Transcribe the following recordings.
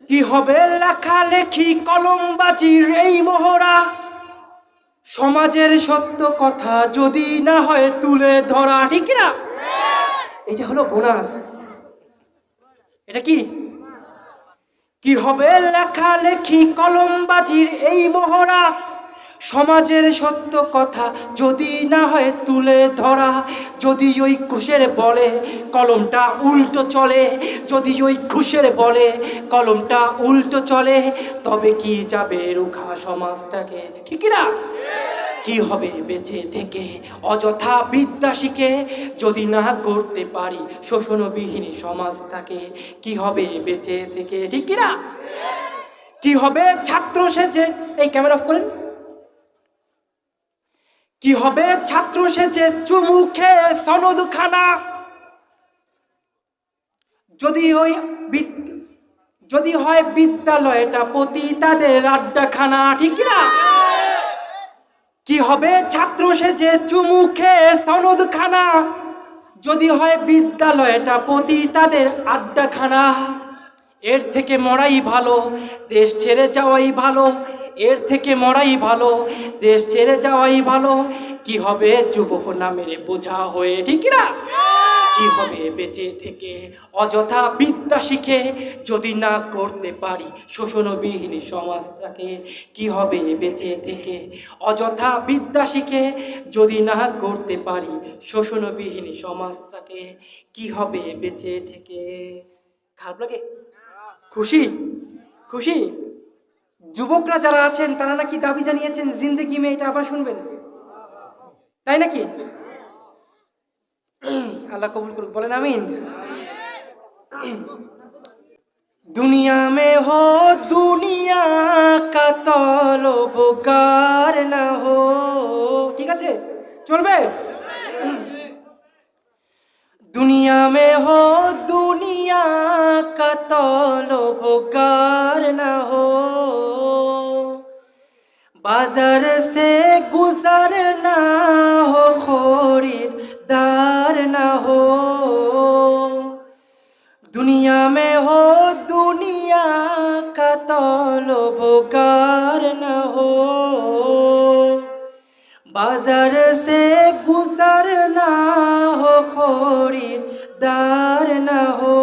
কি হবে লেখালেখি কলমবাজির এই মহড়া, সমাজের সত্য কথা যদি না হয় তুলে ধরা, ঠিক না? এটা হলো বোনাস। এটা কি কি হবে লেখালেখি কলমবাজির এই মহড়া, সমাজের সত্য কথা যদি না হয় তুলে ধরা। যদি ওই ঘুষের বলে কলমটা উল্টো চলে, যদি ওই ঘুষের বলে কলমটা উল্টো চলে, তবে কি যাবে রুখা সমাজটাকে, ঠিক না? কি হবে বেঁচে থেকে অযথা বিদ্যা শিখে যদি না করতে পারি শোষণবিহীন সমাজটাকে? কি হবে বেঁচে থেকে, ঠিক না? কি হবে ছাত্র সেজে, এই ক্যামেরা অফ করেন, কি হবে ছাত্র সেজে চুমুখে সনদখানা, যদি হয় বিদ্যালয়টা প্রতি তাদের আড্ডাখানা, ঠিক না? কি হবে ছাত্র সেজে চুমুখে সনদখানা, যদি হয় বিদ্যালয়টা প্রতি তাদের আড্ডাখানা। এর থেকে মরাই ভালো, দেশ ছেড়ে যাওয়াই ভালো, এর থেকে মরাই ভালো, দেশ ছেড়ে যাওয়াই ভালো। কি হবে যুবক নামের বোঝা হয়ে, ঠিক না? কি হবে বেঁচে থেকে অযথা বিদ্যা শিখে যদি না করতে পারি শোষণবিহীন সমাজটাকে? কি হবে বেঁচে থেকে অযথা বিদ্যা শিখে যদি না করতে পারি শোষণবিহীন সমাজটাকে? কি হবে বেঁচে থেকে? খারাপ লাগে? খুশি? খুশি? যুবকরা যারা আছেন তারা নাকি দাবি জানিয়েছেন জিন্দেগি মে, এটা আবার শুনবেন, তাই নাকি? আল্লাহ কবুল করুক, বলেন আমিন। दुनिया में हो दुनिया का तलबगार ना हो, ঠিক আছে, চলবে? दुनिया में हो दुनिया का तलबगार ना हो, बाजार से गुजरना हो खरीदार ना हो। दुनिया में हो दुनिया का तलबगार न हो, बाजार से गुजरना हो खरीदार न हो।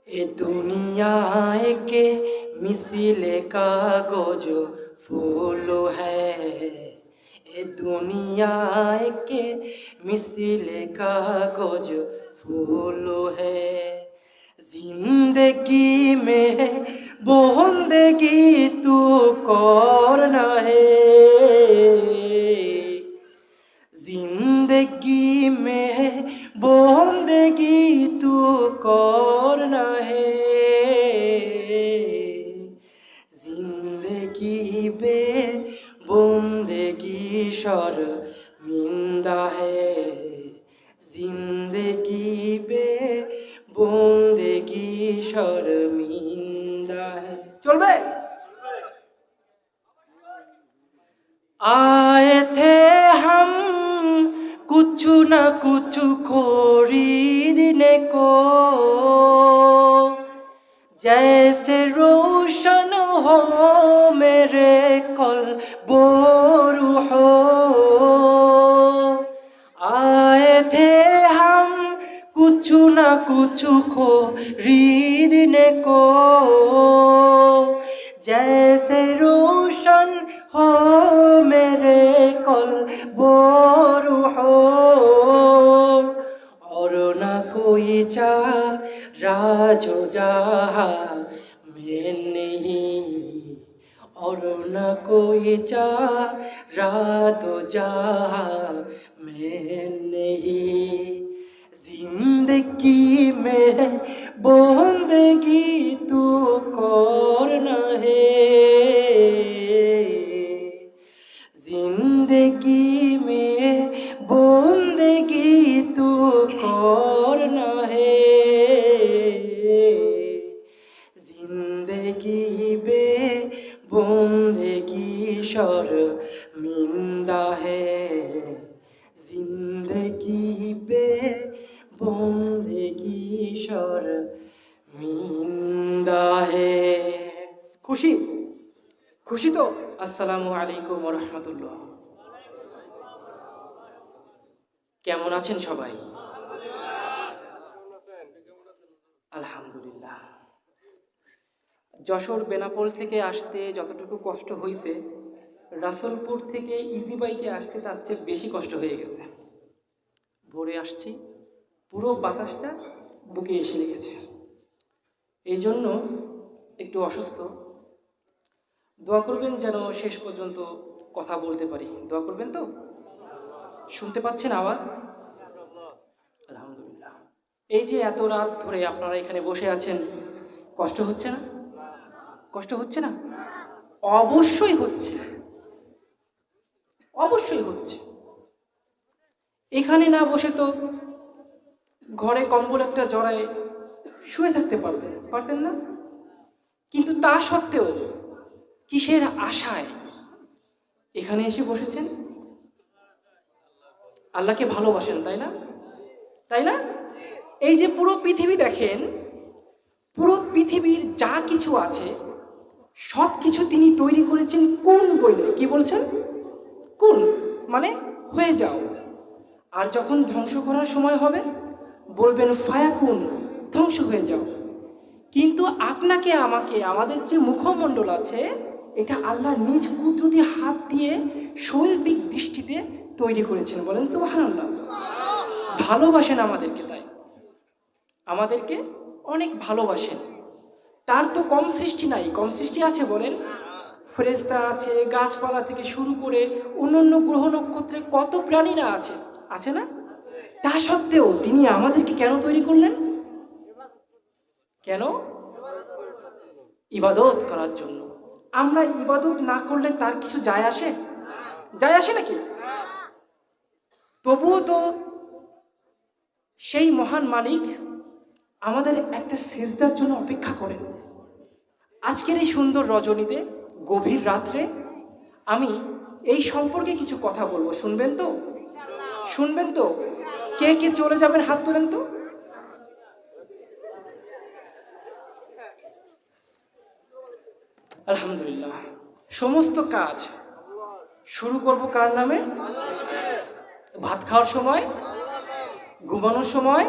ए दुनिया के मिसिले कागज फूल है, ए दुनिया के मिसिले कागज फूल है। जिंदगी में बंदगी तू करना है, जिंदगी में बंदगी तू करना है। जिंदगी बे बंदगी शर्मिंदा है, जिंदगी बे बंदगी शर्मिंदा है। चलबे? आए थे हम कुछ न कुछ खरीदने को, जैसे रोशन हो मेरे कल्ब रूह हो। आए थे हम कुछ न कुछ खरीदने को, जैसे रोशन हो मेरे कल्ब रूह हो। और न कोई चारा जो जहाँ में नहीं, और न कोई चारा तो जहाँ में नहीं। जिंदगी में बंदगी तू करना है, जिंदगी में बंदगी तू करना है। जिंदगी बे बंदगी शर्मिंदा है, जिंदगी बे बंदगी शर्मिंदा মিন্দা হে। খুশি? খুশি তো? আসসালামু আলাইকুম ওয়া রাহমাতুল্লাহ। কেমন আছেন সবাই? আলহামদুলিল্লাহ। যশোর বেনাপোল থেকে আসতে যতটুকু কষ্ট হয়েছে, রাসূলপুর থেকে ইজি বাইকে আসতে তার চেয়ে বেশি কষ্ট হয়ে গেছে। ভোরে আসছি, পুরো বাতাসটা বুকে এসে লেগেছে। এই জন্য একটু অসুস্থ। দোয়া করবেন যেন শেষ পর্যন্ত কথা বলতে পারি। দোয়া করবেন তো? শুনতে পাচ্ছেন আওয়াজ? আলহামদুলিল্লাহ। এই যে এত রাত ধরে আপনারা এখানে বসে আছেন, কষ্ট হচ্ছে না? কষ্ট হচ্ছে না? অবশ্যই হচ্ছে, অবশ্যই হচ্ছে। এখানে না বসে তো ঘরে কম্বল একটা জড়ায় শুয়ে থাকতে পারতেন, পারতেন না? কিন্তু তা সত্ত্বেও কিসের আশায় এখানে এসে বসেছেন? আল্লাহকে ভালোবাসেন, তাই না? তাই না? এই যে পুরো পৃথিবী দেখেন, পুরো পৃথিবীর যা কিছু আছে সব কিছু তিনি তৈরি করেছেন কোন বলে? কি বলছেন? কোন মানে হয়ে যাও। আর যখন ধ্বংস করার সময় হবে বলবেন ফায়াকুন, ধ্বংস হয়ে যাও। কিন্তু আপনাকে আমাকে, আমাদের যে মুখমণ্ডল আছে, এটা আল্লাহ নিজ কুদরতি হাত দিয়ে শৈল্পিক দৃষ্টিতে তৈরি করেছেন। বলেন সুবহানাল্লাহ। ভালোবাসেন আমাদেরকে, তাই আমাদেরকে অনেক ভালোবাসেন। তার তো কম সৃষ্টি নাই, কম সৃষ্টি আছে বলেন? ফেরেশতা আছে, গাছপালা থেকে শুরু করে অন্যান্য গ্রহ নক্ষত্রে কত প্রাণীরা আছে, আছে না? তা সত্ত্বেও তিনি আমাদেরকে কেন তৈরি করলেন? কেন? ইবাদত করার জন্য। আমরা ইবাদত না করলে তার কিছু যায় আসে? যায় আসে নাকি? তবুও তো সেই মহান মালিক আমাদের একটা সিজদার জন্য অপেক্ষা করেন। আজকের এই সুন্দর রজনীতে, গভীর রাত্রে আমি এই সম্পর্কে কিছু কথা বলবো। শুনবেন তো? শুনবেন তো? কে কে চলে যাবেন হাত তোলেন তো? আলহামদুলিল্লাহ। সমস্ত কাজ শুরু করব কার নামে? ভাত খাওয়ার সময়, ঘুমানোর সময়,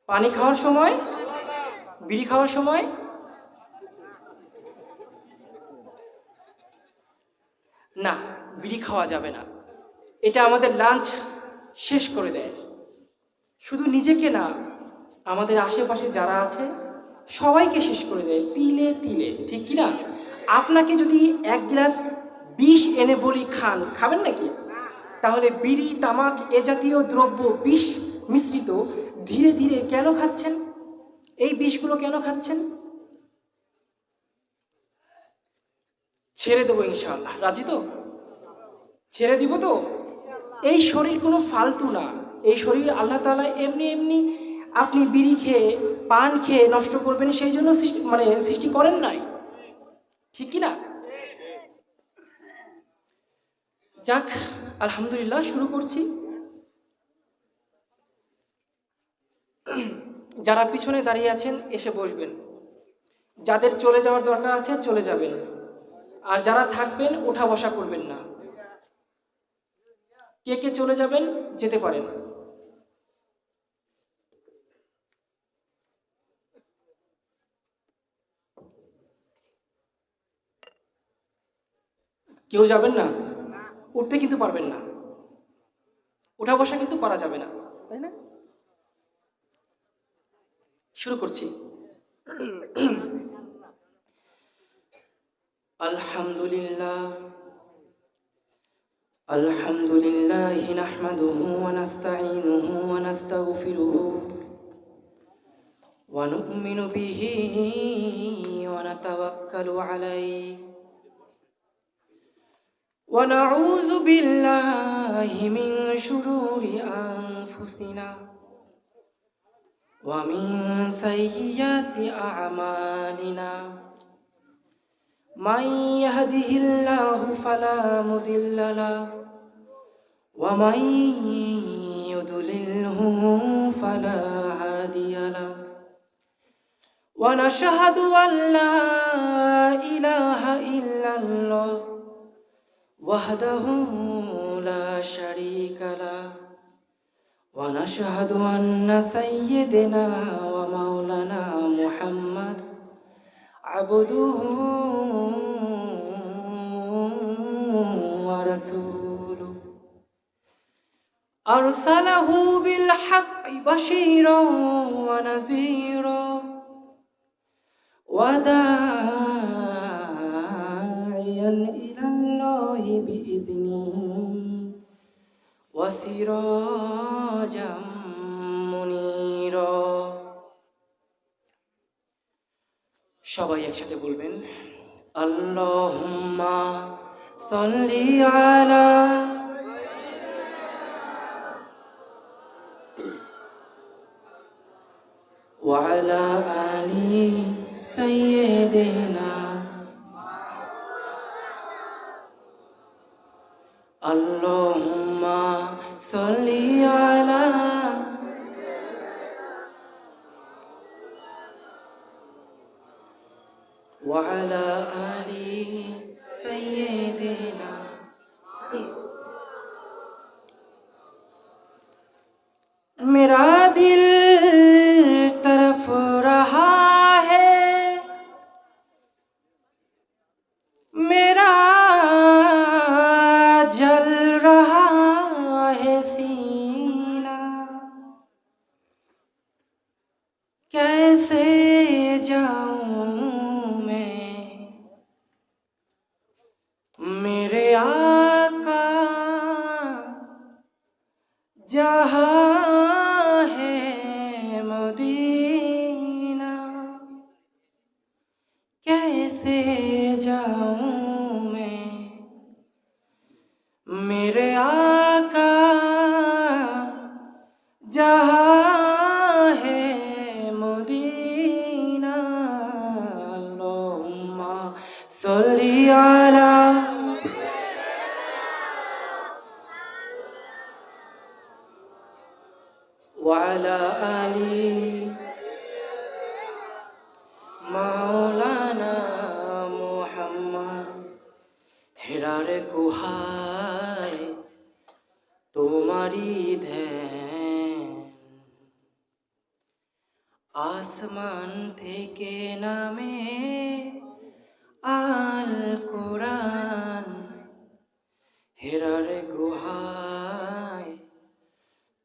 পানি খাওয়ার সময়, বিড়ি খাওয়ার সময়। না, বিড়ি খাওয়া যাবে না, এটা আমাদের লাঞ্চ শেষ করে দেয়। শুধু নিজেকে না, আমাদের আশেপাশে যারা আছে সবাইকে শেষ করে দেয় তিলে তিলে, ঠিক কি না? আপনাকে যদি এক গ্লাস বিষ এনে বলি খান, খাবেন নাকি? তাহলে বিড়ি, তামাক এ জাতীয় দ্রব্য বিষ মিশ্রিত ধীরে ধীরে কেন খাচ্ছেন? এই বিষগুলো কেন খাচ্ছেন? ছেড়ে দেবো ইনশাআল্লাহ, রাজি তো? ছেড়ে দিব তো? এই শরীর কোনো ফালতু না। এই শরীর আল্লাহ তাআলা এমনি এমনি আপনি বিড়ি খেয়ে, পান খেয়ে নষ্ট করবেন সেই জন্য সৃষ্টি করেন নাই, ঠিক কি না? যাক, আলহামদুলিল্লাহ, শুরু করছি। যারা পিছনে দাঁড়িয়ে আছেন এসে বসবেন, যাদের চলে যাওয়ার দরকার আছে চলে যাবেন, আর যারা থাকবেন ওঠা বসা করবেন না। কে কে চলে যাবেন যেতে পারেন। কেউ যাবেন না? উঠতে কিন্তু পারবেন না, ওঠা বসা কিন্তু করা যাবে না, তাই না? শুরু করছি। আলহামদুলিল্লাহ, আলহামদুলিল্লাহ নাহমাদুহু ওয়া নাস্তাঈনুহু ওয়া নাস্তাগফিরুহু ওয়া নু'মিনু বিহি ওয়া নাতাওয়াক্কালু আলাইহি ওয়া নাউযু বিল্লাহি মিন শুরুরি আনফুসিনা ওয়া মিন সাইয়্যাতি আ'মালিনা। মান ইয়াহদিহিল্লাহু ফালা মুদিল্লা লাহু ওয়া মান ইউদ্লিলহু ফালা হাদিয়া লাহু। ونشهد أن لا إله إلا الله وحده لا شريك له ونشهد أن سيدنا ومولانا محمد عبده ورسوله أرسله بالحق بشيرا ونذيرا وداعيا إلى الله بإذنه وسراجا منيرا সবাই একসাথে বলবেন আল্লাহুম্মা সাল্লি আলা ওয়া আলা আলি সাইয়্যিদিনা আল্লাহুম্মা সাল্লি আলা وعلى آل سيدنا मेरा दिल तरफ रहा है मेरा जल रहा है सीना कैसे जाऊं मेरे आका जहाँ है मदीना कैसे जाऊं मैं मेरे आका जहाँ है मदीना अल्लाहुम्मा सल्ली अला وعلى آل مولانا محمد হেরার গুহায় তোমারি ধ্যান আসমান থেকে নামে আল কোরআন হেরার গুহায়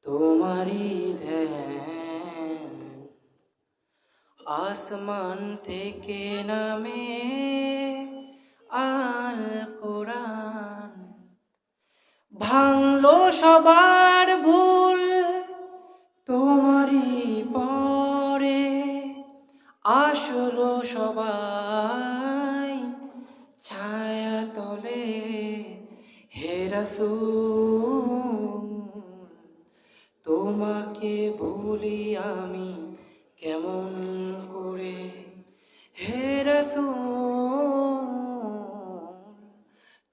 তোমারি ধ্যান আসমান থেকে নামে আল কোরআন ভাঙলো সবার ভুল তোমারি পরে আসলো সবাই ছায়া তলে হে রাসূল তোমাকে ভুলি আমি কেমন করে হে রাসূল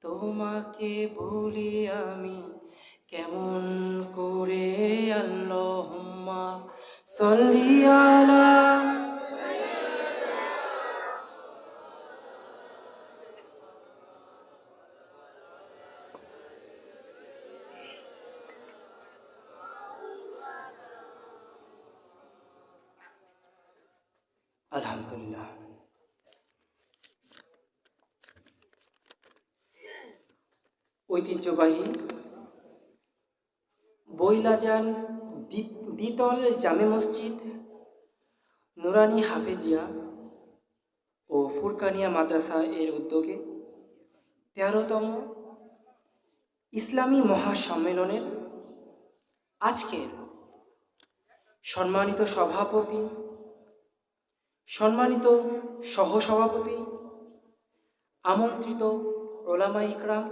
তোমাকে ভুলি আমি কেমন করে আল্লাহুম্মা সাল্লি আলা আলহামদুলিল্লাহ ঐতিহ্যবাহী বইলাজান দ্বিতল জামে মসজিদ নুরানি হাফেজিয়া ও ফুরকানিয়া মাদ্রাসা এর উদ্যোগে ১৩তম ইসলামী মহাসম্মেলনের আজকের সম্মানিত সভাপতি, সম্মানিত সহসভাপতি, আমন্ত্রিত ওলামা ইকরাম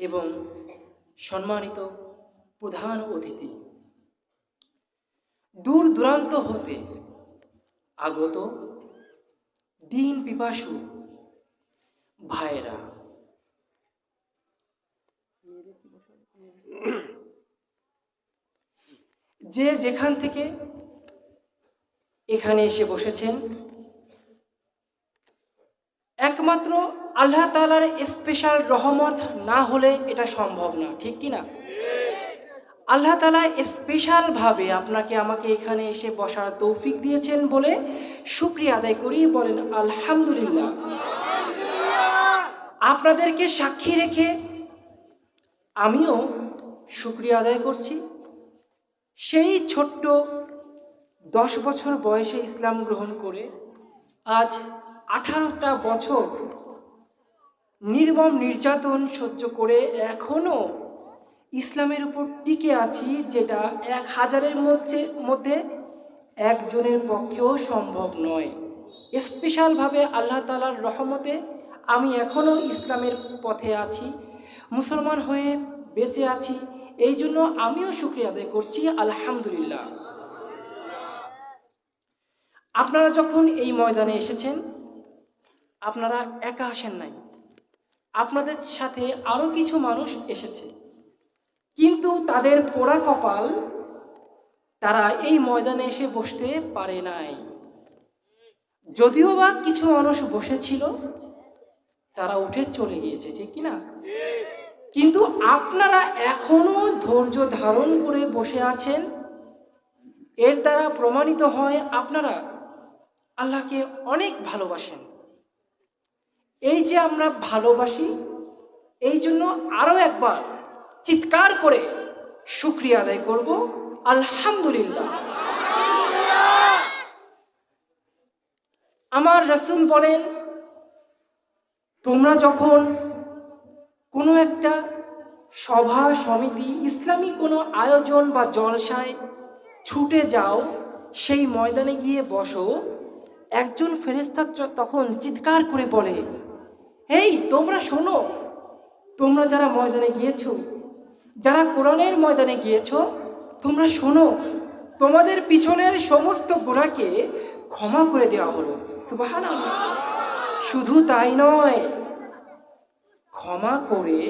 এবং সম্মানিত প্রধান অতিথি, দূর দূরান্ত হতে আগত দিন পিপাসু ভাইরা, যে যেখান থেকে এখানে এসে বসেছেন, একমাত্র আল্লাহ তাআলার স্পেশাল রহমত না হলে এটা সম্ভব না, ঠিক কি না? আল্লাহ তাআলা স্পেশালভাবে আপনাকে আমাকে এখানে এসে বসার তৌফিক দিয়েছেন বলে শুকরিয়া আদায় করি, বলেন আলহামদুলিল্লাহ। আপনাদেরকে সাক্ষী রেখে আমিও শুকরিয়া আদায় করছি। সেই ছোট্ট 10 বছর বয়সে ইসলাম গ্রহণ করে আজ 18টা বছর নির্মম নির্যাতন সহ্য করে এখনো ইসলামের উপর টিকে আছি, যেটা 1000-এর মধ্যে একজনের পক্ষেও সম্ভব নয়। স্পেশালভাবে আল্লাহ তাআলার রহমতে আমি এখনো ইসলামের পথে আছি, মুসলমান হয়ে বেঁচে আছি। এই জন্য আমিও শুকরিয়া আদায় করছি, আলহামদুলিল্লাহ। আপনারা যখন এই ময়দানে এসেছেন, আপনারা একা আসেন নাই, আপনাদের সাথে আরো কিছু মানুষ এসেছে, কিন্তু তাদের পোড়া কপাল, তারা এই ময়দানে এসে বসতে পারে নাই। যদিও বা কিছু মানুষ বসেছিল, তারা উঠে চলে গিয়েছে, ঠিক কি না? কিন্তু আপনারা এখনো ধৈর্য ধারণ করে বসে আছেন। এর দ্বারা প্রমাণিত হয় আপনারা আল্লাহকে অনেক ভালোবাসেন। এই যে আমরা ভালোবাসি, এই জন্য আরো একবার চিৎকার করে শুকরিয়া আদায় করব, আলহামদুলিল্লাহ। আমার রাসূল বলেন, তোমরা যখন কোনো একটা সভা সমিতি, ইসলামী কোনো আয়োজন বা জলসায় ছুটে যাও, সেই ময়দানে গিয়ে বসো, একজন ফেরেশতা তখন চিৎকার করে বলে, এই তোমরা শোনো, তোমরা যারা ময়দানে গিয়েছো, যারা কোরআনের ময়দানে গিয়েছো, তোমরা শোনো, তোমাদের পিছনের সমস্ত গুনাহকে ক্ষমা করে দেওয়া হলো। সুবহানাল্লাহ। শুধু তাই নয়, ক্ষমা করে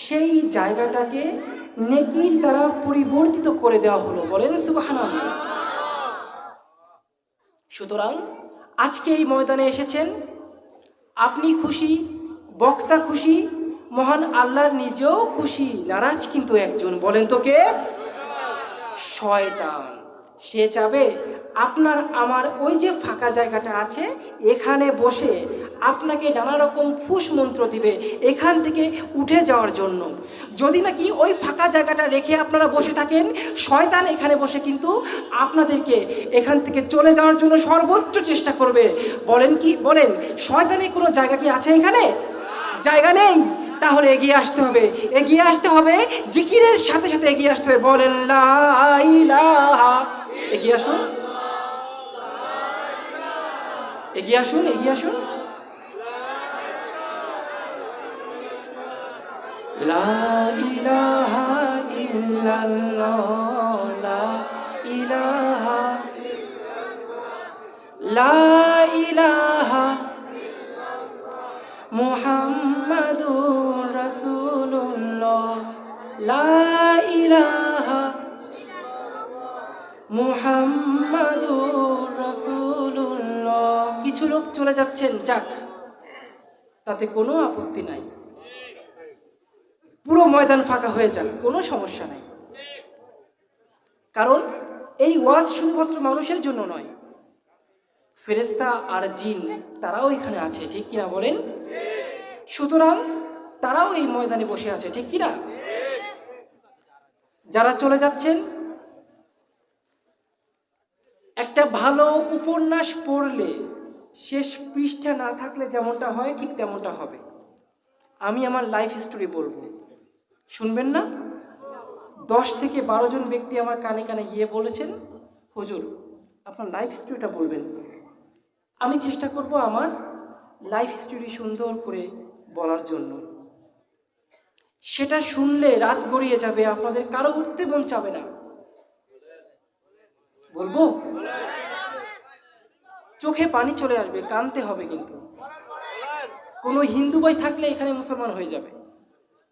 সেই জায়গাটাকে নেকির দ্বারা পরিবর্তিত করে দেওয়া হলো, বলেন সুবহানাল্লাহ। সুতরাং আজকে এই ময়দানে এসেছেন, আপনি খুশি, বক্তা খুশি, মহান আল্লাহর নিজেও খুশি। নারাজ কিন্তু একজন, বলেন তো কে? শয়তান। সে চাবে আপনার আমার ওই যে ফাঁকা জায়গাটা আছে, এখানে বসে আপনাকে নানা রকম ফুস মন্ত্র দিবে এখান থেকে উঠে যাওয়ার জন্য। যদি নাকি ওই ফাঁকা জায়গাটা রেখে আপনারা বসে থাকেন, শয়তান এখানে বসে কিন্তু আপনাদেরকে এখান থেকে চলে যাওয়ার জন্য সর্বোচ্চ চেষ্টা করবে। বলেন কি বলেন, শয়তানের কোনো জায়গা কি আছে এখানে? জায়গা নেই। তাহলে এগিয়ে আসতে হবে, এগিয়ে আসতে হবে, জিকিরের সাথে সাথে এগিয়ে আসতে হবে। বলেন লা ইলাহা। এগিয়ে আসুন, এগিয়ে আসুন, এগিয়ে আসুন। লা ইলাহা ইল্লাল্লাহ, লা ইলাহা, লা ইলাহা মুহাম্মাদুর রাসূলুল্লাহ, লা ইলাহা মুহাম্মাদুর রাসূলুল্লাহ। কিছু লোক চলে যাচ্ছেন, যাক, তাতে কোনো আপত্তি নাই, পুরো ময়দান ফাঁকা হয়ে যাক, কোনো সমস্যা নাই। কারণ এই ওয়াজ শুধুমাত্র মানুষের জন্য নয়, ফেরেশতা আর জিন তারাও এখানে আছে, ঠিক কিনা বলেন? সুতরাং তারাও এই ময়দানে বসে আছে, ঠিক কিনা? যারা চলে যাচ্ছেন, একটা ভালো উপন্যাস পড়লে শেষ পৃষ্ঠা না থাকলে যেমনটা হয়, ঠিক তেমনটা হবে। আমি আমার লাইফ স্টোরি বলবো, শুনবেন না? 10 থেকে 12 জন ব্যক্তি আমার কানে কানে গিয়ে বলেছেন, হুজুর আপনার লাইফ স্টোরিটা বলবেন। আমি চেষ্টা করব আমার লাইফ স্টোরি সুন্দর করে বলার জন্য। সেটা শুনলে রাত গড়িয়ে যাবে, আপনাদের কারো উঠতে মন চাবে না। বলবো, চোখে পানি চলে আসবে, কাঁদতে হবে। কিন্তু কোনো হিন্দু ভাই থাকলে এখানে মুসলমান হয়ে যাবে,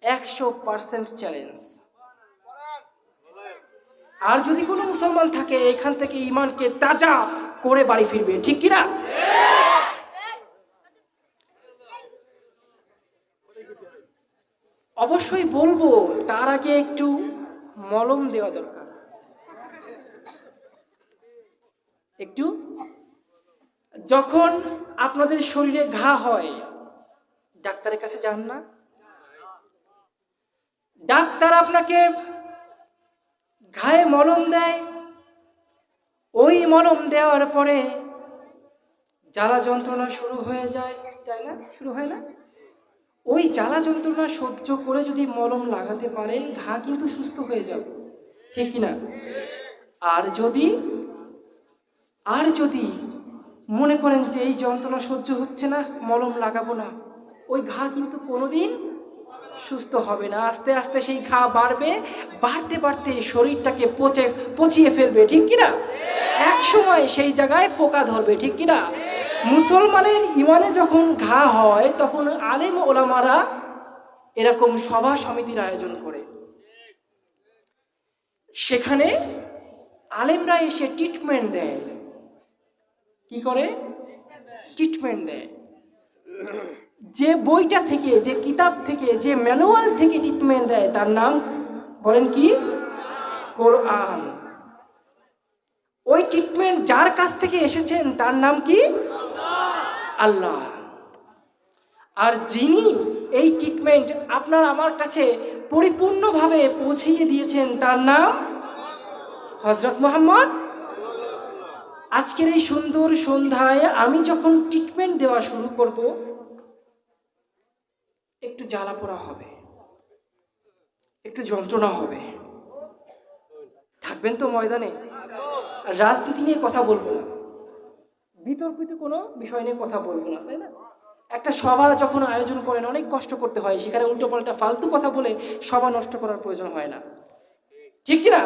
100% চ্যালেঞ্জ। আর যদি কোনো মুসলমান থাকে, এখান থেকে ইমানকে তাজা করে বাড়ি ফিরবে, ঠিক কিনা? অবশ্যই বলবো, তার আগে একটু মলম দেওয়া দরকার। একটু যখন আপনাদের শরীরে ঘা হয়, ডাক্তারের কাছে যান না? ডাক্তার আপনাকে ঘায়ে মলম দেয়, ওই মলম দেওয়ার পরে জ্বালা যন্ত্রণা শুরু হয়ে যায়, তাই না? শুরু হয় না? ওই জ্বালা যন্ত্রণা সহ্য করে যদি মলম লাগাতে পারেন, ঘা কিন্তু সুস্থ হয়ে যাবে, ঠিক কিনা? আর যদি মনে করেন যে এই যন্ত্রণা সহ্য হচ্ছে না, মলম লাগাবো না, ওই ঘা কিন্তু কোনোদিন সুস্থ হবে না। আস্তে আস্তে সেই ঘা বাড়তে বাড়তে শরীরটাকে পচিয়ে ফেলবে, ঠিক কিনা? এক সময় সেই জায়গায় পোকা ধরবে, ঠিক কিনা? মুসলমানের ইমানে যখন ঘা হয়, তখন আলেম ওলামারা এরকম সভা সমিতির আয়োজন করে, সেখানে আলেমরা এসে ট্রিটমেন্ট দেয়। কি করে? ট্রিটমেন্ট দেয়। যে বইটা থেকে, যে কিতাব থেকে, যে ম্যানুয়াল থেকে ট্রিটমেন্ট দেয়, তার নাম বলেন কি? কোরআন। ওই ট্রিটমেন্ট যার কাছ থেকে এসেছেন তার নাম কি? আল্লাহ। আর যিনি এই ট্রিটমেন্ট আপনার আমার কাছে পরিপূর্ণভাবে পৌঁছিয়ে দিয়েছেন, তার নাম হযরত মুহাম্মদ। আজকের এই সুন্দর সন্ধ্যায় আমি যখন ট্রিটমেন্ট দেওয়া শুরু করব, একটু জ্বালা পোড়া হবে, একটু যন্ত্রণা হবে। থাকবেন তো ময়দানে? রাজনীতি নিয়ে কথা বলবো না, বিতর্কিত কোনো বিষয় নিয়ে কথা বলবো না, তাই না? একটা সভা যখন আয়োজন করেন, অনেক কষ্ট করতে হয়, সেখানে উল্টো পাল্টা ফালতু কথা বলে সভা নষ্ট করার প্রয়োজন হয় না, ঠিক কিনা?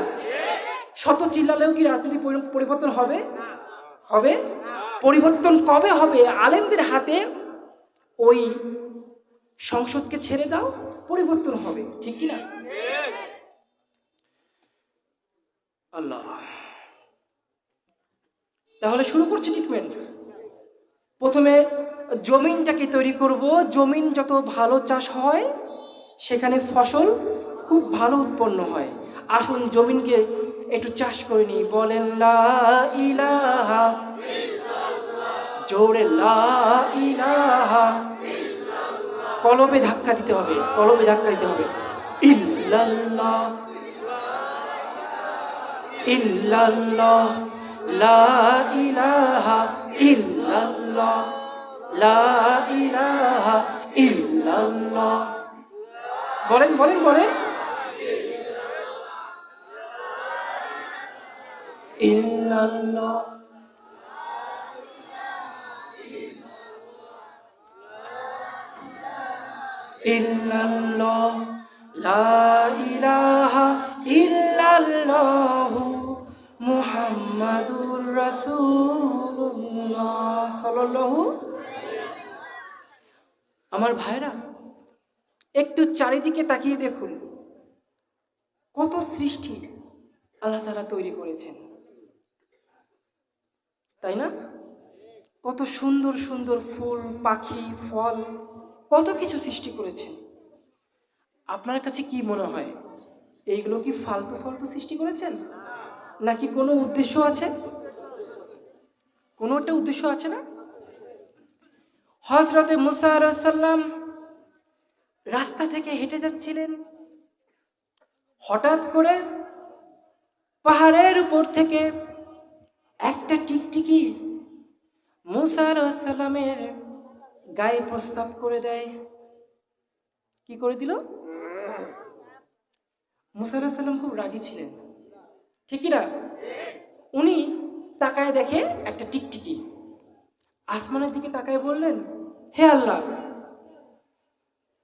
শত চিল্লালেও কি রাজনীতি পরিবর্তন হবে? হবে? পরিবর্তন কবে হবে? আলেমদের হাতে ওই সংসদকে ছেড়ে দাও, পরিবর্তন হবে, ঠিক কিনা? আল্লাহ। তাহলে শুরু করছি ট্রিটমেন্ট। প্রথমে জমিনটাকে তৈরি করব। জমিন যত ভালো চাষ হয়, সেখানে ফসল খুব ভালো উৎপন্ন হয়। আসুন জমিনকে একটু চাষ করে নিই। বলেন লা ইলাহা ইল্লাল্লাহ, জোরে লা ইলাহা ইল্লাল্লাহ। কলবে ধাক্কা দিতে হবে, কলবে ধাক্কা দিতে হবে। ইল্লাল্লাহ ইল্লাল্লাহ, লা ইলাহা ইল্লাল্লাহ, লা ইলাহা ইল্লাল্লাহ। বলেন বলেন বলেন। ইল্লাল্লাহ ইল্লাল্লাহ, লা ইলাহা ইল্লাল্লাহ, মুহাম্মাদুর রাসূলুল্লাহ সাল্লাল্লাহু। আমার ভাইরা, একটু চারিদিকে তাকিয়ে দেখুন, কত সৃষ্টি আল্লাহ তাআলা তৈরি করেছেন, তাই না? কত সুন্দর সুন্দর ফুল, পাখি, ফল, কত কিছু সৃষ্টি করেছেন। আপনার কাছে কি মনে হয়, এইগুলো কি ফালতু ফালতু সৃষ্টি করেছেন, নাকি কোনো উদ্দেশ্য আছে? কোনো একটা উদ্দেশ্য আছে না? হযরতে মুসা আলাইহিস সালাম রাস্তা থেকে হেঁটে যাচ্ছিলেন, হঠাৎ করে পাহাড়ের উপর থেকে একটা টিকটিকি মুসা আলাইহিস সালামের গায়ে প্রস্রাব করে দেয়। কি করে দিল? মুসা আলাইহিস সালাম খুব রাগী ছিলেন, ঠিক না? উনি তাকায় দেখে একটা টিকটিকি, আসমানের দিকে তাকায় বললেন, হে আল্লাহ,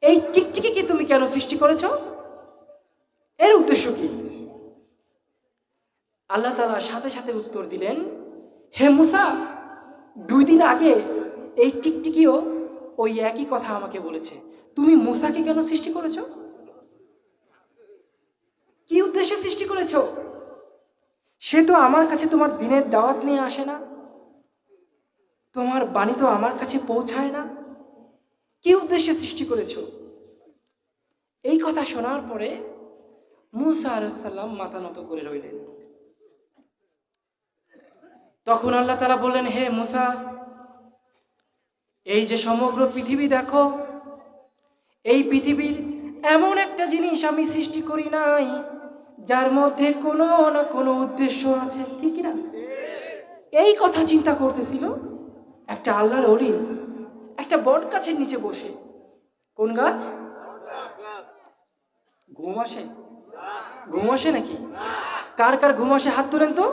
এই টিকটিকিকে তুমি কেন সৃষ্টি করেছো? এর উদ্দেশ্য কি? আল্লাহ তাআলা সাথে সাথে উত্তর দিলেন, হে মুসা, 2 দিন আগে এই টিকটিকিও ওই একই কথা আমাকে বলেছে। তুমি মুসাকে কেন সৃষ্টি করেছো? কি উদ্দেশ্যে সৃষ্টি করেছো? সে তো আমার কাছে তোমার দিনের দাওয়াত নিয়ে আসে না, তোমার বাণী তো আমার কাছে পৌঁছায় না, কি উদ্দেশ্যে সৃষ্টি করেছো? এই কথা শোনার পরে মূসা আলাইহিস সালাম মাথা নত করে রইলেন। তখন আল্লাহ তাআলা বললেন, হে মূসা, এই যে সমগ্র পৃথিবী দেখো, এই পৃথিবীর এমন একটা জিনিস আমি সৃষ্টি করি নাই যার মধ্যে কোনো না কোনো উদ্দেশ্য আছে, ঠিক না? এই কথা চিন্তা করতেছিল একটা আল্লাহর ওলি একটা বট গাছের নিচে বসে। কোন গাছ? ঘুম আসে? ঘুম আসে নাকি? কার কার ঘুম আসে হাত তোলেন তো।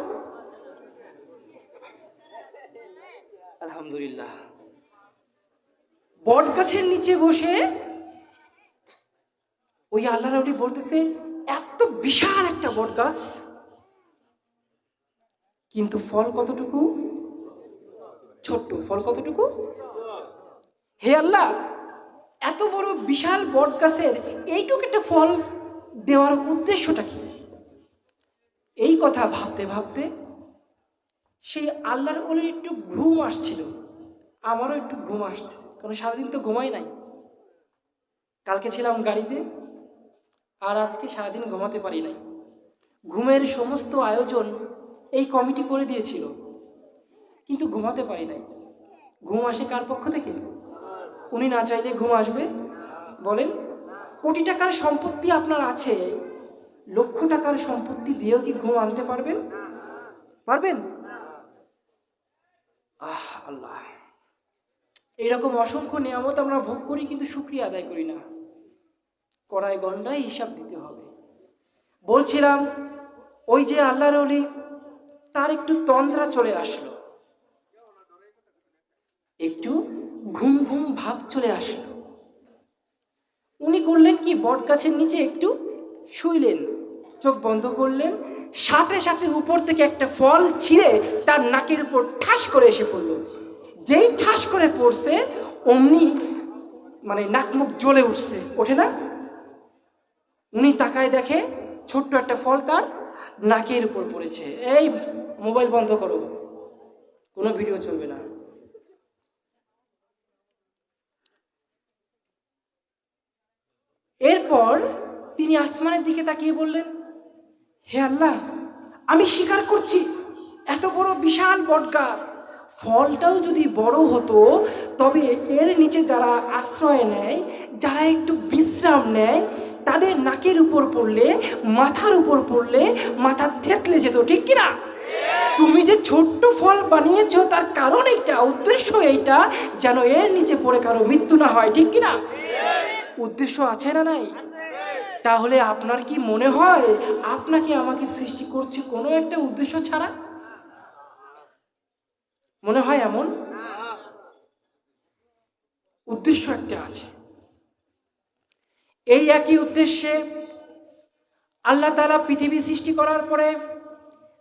আলহামদুলিল্লাহ। বট গাছের নিচে বসে ওই আল্লাহর ওলি বলতেছে, এত বিশাল একটা বট গাছ, কিন্তু ফল কতটুকু? ছোট্ট। ফল কতটুকু? হে আল্লাহ, এত বড় বিশাল বট গাছের এইটুকু একটা ফল দেওয়ার উদ্দেশ্যটা কি? এই কথা ভাবতে ভাবতে সেই আল্লাহর ওলির একটু ঘুম আসছিল। আমারও একটু ঘুম আসতেছে, কারণ সারাদিন তো ঘুমাই নাই। কালকে ছিলাম গাড়িতে, আর আজকে সারাদিন ঘুমাতে পারি নাই। ঘুমের সমস্ত আয়োজন এই কমিটি করে দিয়েছিল, কিন্তু ঘুমাতে পারি নাই। ঘুম আসে কার পক্ষ থেকে? উনি না চাইলে ঘুম আসবে? বলেন। কোটি টাকার সম্পত্তি আপনার আছে, লক্ষ টাকার সম্পত্তি দিয়েও কি ঘুম আনতে পারবেন? পারবেন? আল্লাহ, এইরকম অসংখ্য নিয়ামত আমরা ভোগ করি, কিন্তু শুকরিয়া আদায় করি না। কড়ায় গন্ডায় হিসাব দিতে হবে। বলছিলাম, ওই যে আল্লাহর ওলি, তার একটু তন্দ্রা চলে আসলো, একটু ঘুম ঘুম ভাব চলে আসলো। উনি করলেন কি, বট গাছের নিচে একটু শুইলেন, চোখ বন্ধ করলেন, সাথে সাথে উপর থেকে একটা ফল ছিঁড়ে তার নাকের উপর ঠাস করে এসে পড়ল। যেই ঠাস করে পড়ছে, অমনি নাক মুখ জ্বলে উঠছে, ওঠে না? উনি তাকায় দেখে ছোট্ট একটা ফল তার নাকের উপর পড়েছে। এই মোবাইল বন্ধ করো, কোনো ভিডিও চলবে না। এরপর তিনি আসমানের দিকে তাকিয়ে বললেন, হে আল্লাহ, আমি স্বীকার করছি, এত বড় বিশাল বট গাছ, ফলটাও যদি বড় হতো, তবে এর নিচে যারা আশ্রয় নেয়, যারা একটু বিশ্রাম নেয়, তাদের নাকের উপর পড়লে, মাথার উপর পড়লে মাথা থেতলে যেত, ঠিক কিনা? তুমি যে ছোট্ট ফল বানিয়েছো, তার কারণ এইটা, উদ্দেশ্য এইটা, যেন এর নিচে পড়ে কারো মৃত্যু না হয়, ঠিক কিনা? উদ্দেশ্য আছে না নাই? তাহলে আপনার কি মনে হয় আপনাকে আমাকে সৃষ্টি করছে কোনো একটা উদ্দেশ্য ছাড়া? মনে হয় এমন? উদ্দেশ্য একটা আছে। এই একই উদ্দেশ্যে আল্লাহ তাআলা পৃথিবী সৃষ্টি করার পরে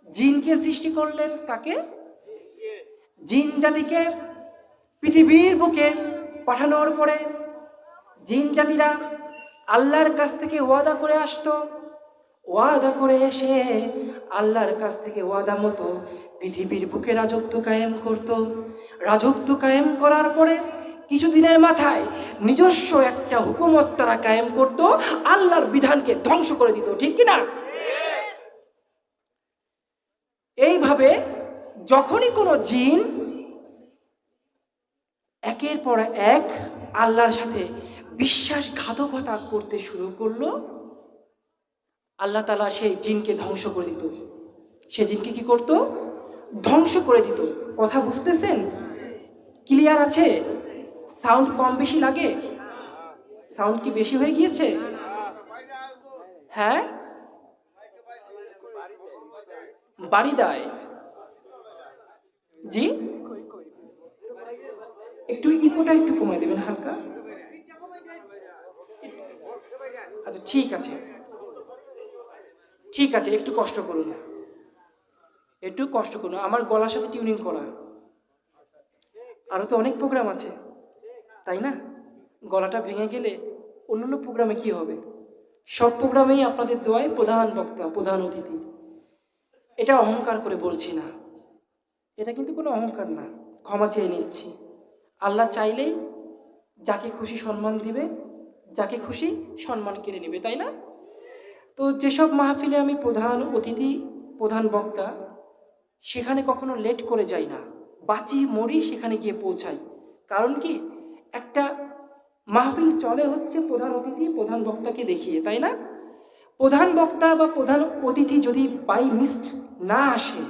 জিনকে সৃষ্টি করলেন। কাকে? জিন জাতিকে পৃথিবীর বুকে পাঠানোর পরে জিন জাতিরা আল্লাহর কাছ থেকে ওয়াদা করে আসতো, ওয়াদা করে এসে আল্লাহর কাছ থেকে ওয়াদা মতো পৃথিবীর বুকে রাজত্ব কায়েম করত। রাজত্ব কায়েম করার পরে কিছুদিনের মাথায় নিজস্ব একটা হুকুমত তারা কায়েম করত, আল্লাহর বিধানকে ধ্বংস করে দিত, ঠিক কিনা? এইভাবে যখনই কোনো জিন একের পর এক আল্লাহর সাথে বিশ্বাসঘাতকতা করতে শুরু করলো, আল্লাহ তাআলা সেই জিনকে ধ্বংস করে দিত। সে জিনকে কি করত? ধ্বংস করে দিত। কথা বুঝতেছেন? ক্লিয়ার আছে? সাউন্ড কম বেশি লাগে? সাউন্ড কি বেশি হয়ে গিয়েছে? হ্যাঁ, বাড়ি দেয়। জি, একটু ইকোটা একটু কমাই দেবেন হালকা। আচ্ছা, ঠিক আছে, ঠিক আছে, একটু কষ্ট করুন, একটু কষ্ট করুন। আমার গলার সাথে টিউনিং করা, আরও তো অনেক প্রোগ্রাম আছে, তাই না? গলাটা ভেঙে গেলে অন্যান্য প্রোগ্রামে কি হবে? সব প্রোগ্রামেই আপনাদের দোয়ায় প্রধান বক্তা, প্রধান অতিথি। এটা অহংকার করে বলছি না, এটা কিন্তু কোনো অহংকার না। ক্ষমা চেয়ে নিচ্ছি। আল্লাহ চাইলেই যাকে খুশি সম্মান দিবে, যাকে খুশি সম্মান কেড়ে নেবে, তাই না? তো যেসব মাহফিলে আমি প্রধান অতিথি, প্রধান বক্তা, সেখানে কখনো লেট করে যাই না, বাঁচি মরি সেখানে গিয়ে পৌঁছাই। কারণ কি, একটা মাহফিল চলে হচ্ছে প্রধান অতিথি প্রধান বক্তাকে দেখিয়ে, তাই না? প্রধান বক্তা বা প্রধান অতিথি যদি বাই মিসড না আসে,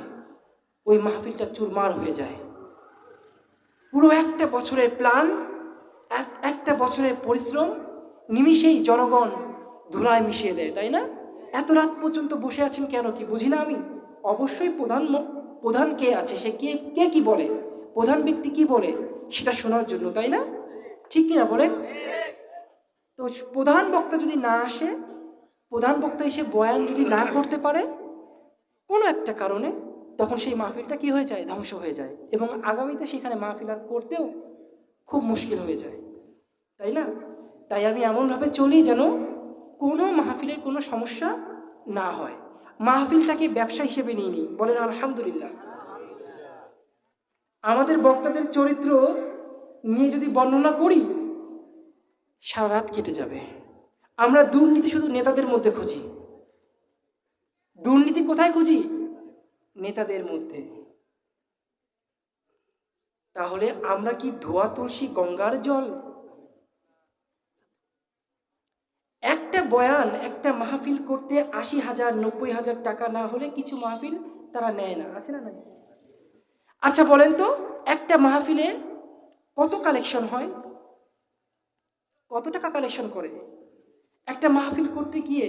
ওই মাহফিলটা চুরমার হয়ে যায়। পুরো একটা বছরের প্ল্যান, একটা বছরের পরিশ্রম নিমিষেই জনগণ ধুলায় মিশিয়ে দেয়, তাই না? এত রাত পর্যন্ত বসে আছেন কেন, কি বুঝি না আমি? অবশ্যই প্রধান কে আছে, সে কে কে কি বলে, প্রধান ব্যক্তি কি বলে সেটা শোনার জন্য, তাই না? ঠিক কিনা বলেন? তো প্রধান বক্তা যদি না আসে, প্রধান বক্তা এসে বয়ান যদি না করতে পারে কোনো একটা কারণে, তখন সেই মাহফিলটা কি হয়ে যায়, ধ্বংস হয়ে যায়, এবং আগামীতে সেখানে মাহফিল আর করতেও খুব মুশকিল হয়ে যায়, তাই না? তাই আমি এমনভাবে চলি যেন কোনো মাহফিলের কোনো সমস্যা না হয়। মাহফিলটাকে ব্যবসা হিসেবে নিয়ে নিই, বলেন আলহামদুলিল্লাহ। আমাদের বক্তাদের চরিত্র নিয়ে যদি বর্ণনা করি, সারা রাত কেটে যাবে। আমরা দুর্নীতি শুধু নেতাদের মধ্যে খুঁজি। দুর্নীতি কোথায় খুঁজি? নেতাদের মধ্যে। তাহলে আমরা কি ধোয়া তুলসী গঙ্গার জল? একটা বয়ান, একটা মাহফিল করতে ৮০,০০০ ৯০,০০০ টাকা না হলে কিছু মাহফিল তারা নেয় না, আছে না নাই? আচ্ছা বলেন তো, একটা মাহফিলে কত কালেকশন হয়, কত টাকা কালেকশন করে? একটা মাহফিল করতে গিয়ে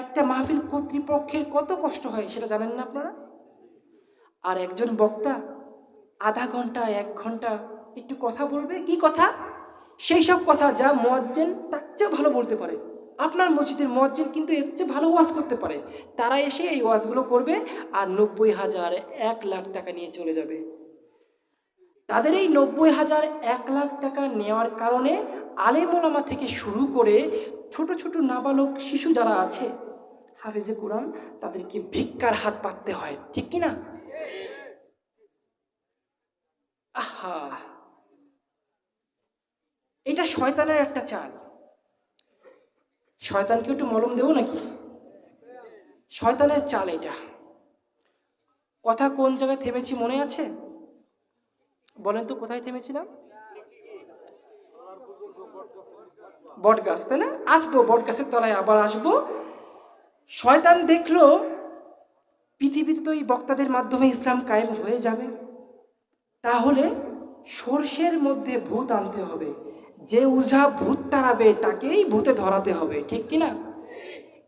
একটা মাহফিল কর্তৃপক্ষের কত কষ্ট হয় সেটা জানেন না আপনারা? আর একজন বক্তা আধা ঘন্টা ১ ঘন্টা একটু কথা বলবে, কি কথা? সেই সব কথা যা মুয়াজ্জিন তার চেয়েও ভালো বলতে পারে। আপনার মসজিদের মুয়াজ্জিন কিন্তু এর চেয়ে ভালো ওয়াজ করতে পারে। তারা এসে এই ওয়াজগুলো করবে আর ৯০,০০০ ১,০০,০০০ টাকা নিয়ে চলে যাবে। তাদের এই ৯০,০০০ ১,০০,০০০ টাকা নেওয়ার কারণে আলেম ওলামা থেকে শুরু করে ছোট ছোট নাবালক শিশু যারা আছে, হাফেজে কোরআন, তাদেরকে ভিক্ষার হাত পাততে হয়, ঠিক কিনা? আহা, এটা শয়তানের একটা চাল। শয়তানকে একটু মলম দেবো নাকি? শয়তানের চাল এটা। কথা কোন জায়গায় থেমেছি মনে আছে? বলেন তো কোথায় থেমেছিলাম? বটগাছ, তাই না? আসবো বটগাছের তলায়, আবার আসবো। শয়তান দেখলো পৃথিবীতে তো এই বক্তাদের মাধ্যমে ইসলাম কায়েম হয়ে যাবে, তাহলে সর্ষের মধ্যে ভূত আনতে হবে। যে উঝা ভূত তাড়াবে তাকেই ভূতে ধরাতে হবে, ঠিক কিনা?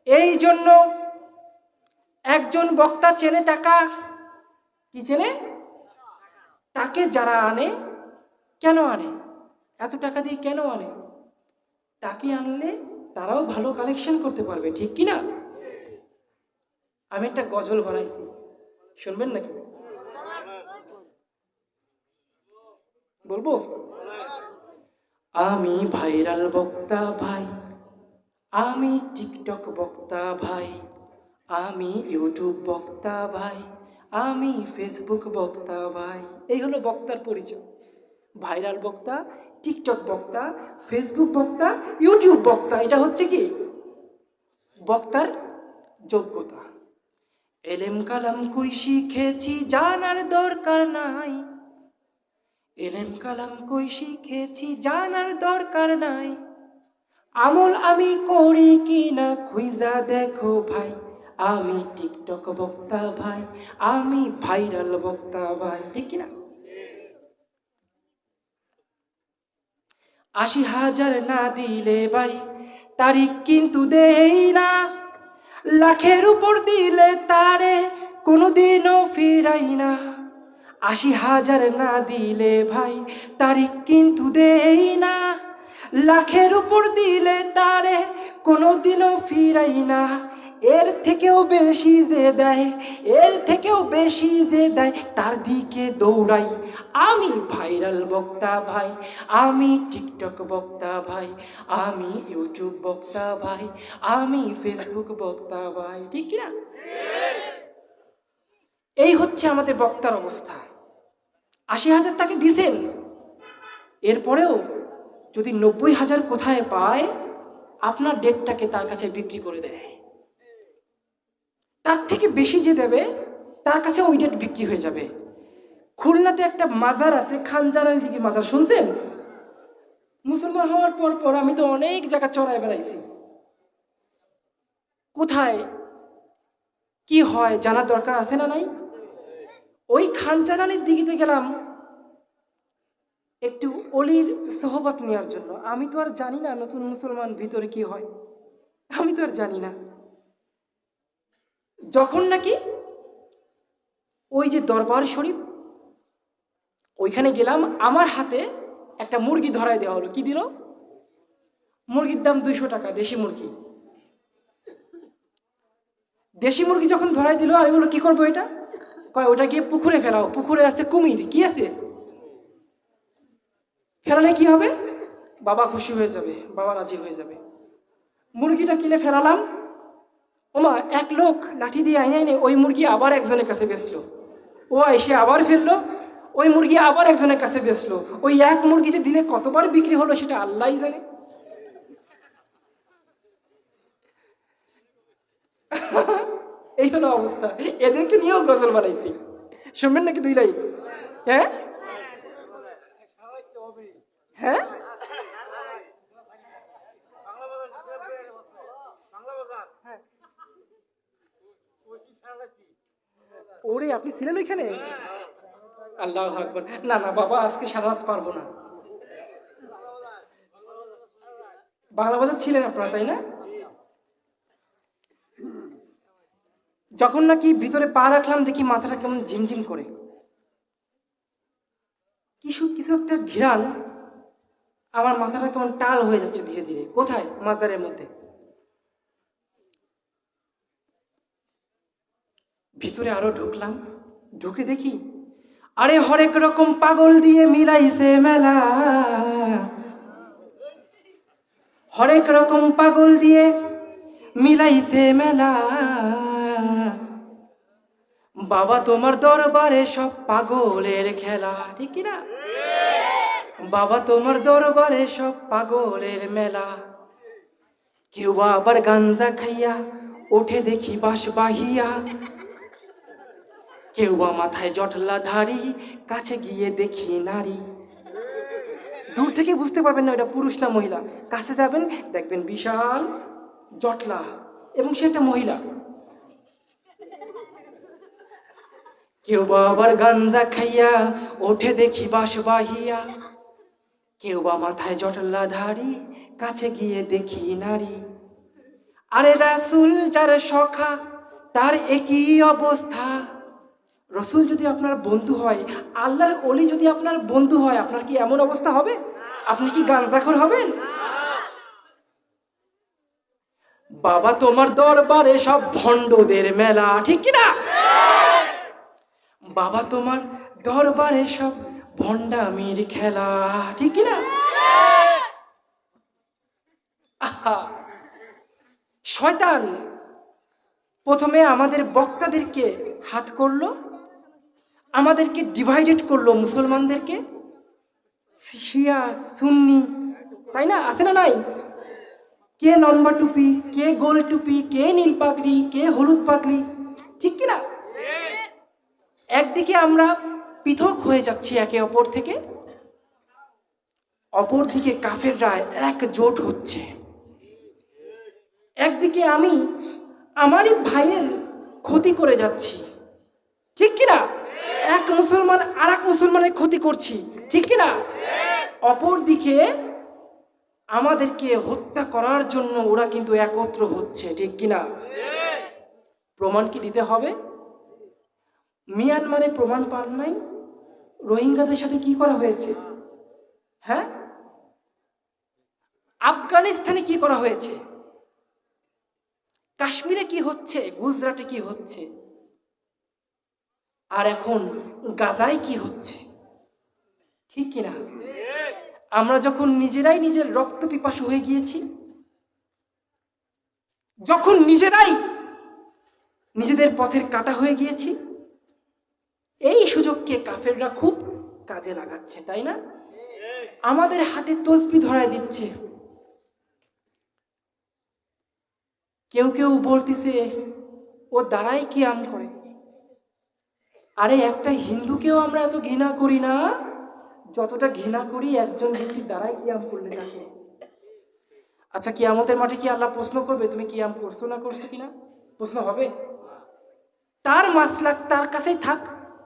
এই জন্য একজন বক্তা চেনে টাকা, কি চেনে? তাকে যারা আনে, কেন আনে? এত টাকা দিয়ে কেন আনে? তাকে আনলে তারাও ভালো কালেকশন করতে পারবে, ঠিক কিনা? আমি একটা গজল বানাইছি, শুনবেন নাকি? বলবো? আমি ভাইরাল বক্তা ভাই, আমি টিকটক বক্তা ভাই, আমি ইউটিউব বক্তা ভাই, আমি ফেসবুক বক্তা ভাই। এই হলো বক্তার পরিচয়। ভাইরাল বক্তা, টিকটক বক্তা, ফেসবুক বক্তা, ইউটিউব বক্তা। এটা হচ্ছে কি বক্তার যোগ্যতা। এলেম কালাম কই শিখেছি জানার দরকার নাই, এলেম কালাম কই শিখেছি জানার দরকার নাই, আমল আমি করি কি না খুইজা দেখো ভাই, আমি টিকটক বক্তা ভাই, আমি ভাইরাল বক্তা ভাই, ঠিক কিনা? ৮০,০০০ না দিলে ভাই তারিখ কিন্তু দেই না, লাখের উপর দিলে তারে কোনোদিনও ফিরাই না। ৮০,০০০ না দিলে ভাই তারিখ কিন্তু দেই না, লাখের উপর দিলে তারে কোনোদিনও ফিরাই না। এর থেকেও বেশি যে দেয়, এর থেকেও বেশি যে দেয় তার দিকে দৌড়াই। আমি ভাইরাল বক্তা ভাই, আমি টিকটক বক্তা ভাই, আমি ইউটিউব বক্তা ভাই, আমি ফেসবুক বক্তা ভাই, ঠিক কিনা? এই হচ্ছে আমাদের বক্তার অবস্থা। 80,000 তাকে দিছেন, এরপরেও যদি 90,000 কোথায় পায়, আপনার ডেটটাকে তার কাছে বিক্রি করে দেয়। তার থেকে বেশি যে দেবে তার কাছে ওই ডেট বিক্রি হয়ে যাবে। খুলনাতে একটা মাজার আছে, খানজানার দিকে মাজার, শুনছেন? মুসলমান হওয়ার পর পর আমি তো অনেক জায়গা চড়ায় বেড়াইছি। কোথায় কি হয় জানার দরকার আছে না নাই? ওই খানজানানির দিকে গেলাম একটু অলির সোহবত নেওয়ার জন্য। আমি তো আর জানি না নতুন মুসলমান ভিতরে কি হয়, আমি তো আর জানি না। যখন নাকি ওই যে দরবার শরীফ, ওইখানে গেলাম, আমার হাতে একটা মুরগি ধরাই দেওয়া হলো। কি দিল? মুরগির দাম 200 টাকা, দেশি মুরগি। দেশি মুরগি যখন ধরাই দিল, আমি বললো কি করবো এটা? কয় ওটা গিয়ে পুকুরে ফেলাও, পুকুরে আছে কুমির। কি আছে? ফেরালে কি হবে? বাবা খুশি হয়ে যাবে, বাবা রাজি হয়ে যাবে। মুরগিটা কিনে ফেরালাম। ওমা, এক লোক লাঠি দিয়ে আইনে ওই মুরগি আবার একজনের কাছে বেচলো। ও এসে আবার ফেললো, ওই মুরগি আবার একজনের কাছে বেচলো। ওই এক মুরগি যে দিনে কতবার বিক্রি হলো সেটা আল্লাহই জানে। এই হলো অবস্থা। এদেরকে নিয়েও গজল বানাইছি, শুনবেন নাকি 2 লাইন? হ্যাঁ হ্যাঁ, ওরে আপনি ছিলেন ওইখানে? আল্লাহু আকবার। না না বাবা, আজকে সারা রাত পারবো না। বাংলা বাজার ছিলেন আপনারা, তাই না? যখন নাকি ভিতরে পা রাখলাম, দেখি মাথাটা কেমন ঝিমঝিম করে, কিছু কিছু একটা ঘিরান, আমার মাথাটা কেমন টাল হয়ে যাচ্ছে ধীরে ধীরে। কোথায়? মাজারের মধ্যে। ভিতরে আরো ঢুকলাম, ঢুকে দেখি আরে হরেক রকম পাগল দিয়ে মিলাইছে মেলা, হরেক রকম পাগল দিয়ে মিলাইছে মেলা। বাবা তোমার দরবারে সব পাগলের খেলা, ঠিক কিনা? বাবা তোমার দরবারে সব পাগলের মেলা। কেউ আবার গাঞ্জা খাইয়া ওঠে দেখি বাঁশ বাহিয়া, কেউ বা মাথায় জটলা ধারি, কাছে গিয়ে দেখি নারী। দূর থেকে বুঝতে পারবেন না ওটা পুরুষ না মহিলা, কাছে যাবেন দেখবেন বিশাল জটলা এবং সে একটা মহিলা। কেউ বা আবার গাঞ্জা খাইয়া ওঠে দেখি বাঁশ বাহিয়া, কেউ বা মাথায় জটলা ধারি, কাছে গিয়ে দেখি নারী। আরে রাসূল যার সখা তার একই অবস্থা। রসুল যদি আপনার বন্ধু হয়, আল্লাহর ওলি যদি আপনার বন্ধু হয়, আপনার কি এমন অবস্থা হবে? আপনি কি গাঞ্জাখোর হবেন? বাবা তোমার দরবারে সব ভণ্ডদের মেলা, ঠিক কিনা? বাবা তোমার দরবারে সব ভণ্ডামির খেলা, ঠিক কিনা? আহা, শয়তান প্রথমে আমাদের বক্তাদেরকে হাত করলো, আমাদেরকে ডিভাইডেড করলো, মুসলমানদেরকে শিয়া সুন্নি, তাই না? আছে না নাই? কে লম্বা টুপি, কে গোল টুপি, কে নীল পাগড়ি, কে হলুদ পাগড়ি, ঠিক কিনা? একদিকে আমরা পৃথক হয়ে যাচ্ছি একে অপর থেকে, অপরদিকে কাফেররা একজোট হচ্ছে। একদিকে আমি আমারই ভাইয়ের ক্ষতি করে যাচ্ছি, ঠিক কিনা? এক মুসলমান আর এক মুসলমানের ক্ষতি করছি, ঠিক কিনা? অপরদিকে আমাদেরকে হত্যা করার জন্য ওরা কিন্তু একত্র হচ্ছে, ঠিক কিনা? প্রমাণ কি দিতে হবে? মিয়ানমারে প্রমাণ পান নাই? রোহিঙ্গাদের সাথে কি করা হয়েছে? হ্যাঁ, আফগানিস্তানে কি করা হয়েছে? কাশ্মীরে কি হচ্ছে? গুজরাটে কি হচ্ছে? আর এখন গাজায় কি হচ্ছে, ঠিক কিনা? আমরা যখন নিজেরাই নিজের রক্ত পিপাসু হয়ে গিয়েছি, যখন নিজেরাই নিজেদের পথের কাটা হয়ে গিয়েছি, এই সুযোগকে কাফেররা খুব কাজে লাগাচ্ছে, তাই না? আমাদের হাতে তসবি ধরায় দিচ্ছে। কেউ কেউ বলতেছে ও দ্বারাই কিয়াম করে। আরে একটা হিন্দুকেও আমরা এত ঘৃণা করি না যতটা ঘৃণা করি একজন ব্যক্তির দ্বারাই কিয়াম করলে তাকে। আচ্ছা, কিয়ামতের মাঠে কি আল্লাহ প্রশ্ন করবে তুমি কিয়াম করছো না করছো কিনা? প্রশ্ন হবে? তার মাসলাক তার কাছেই থাক,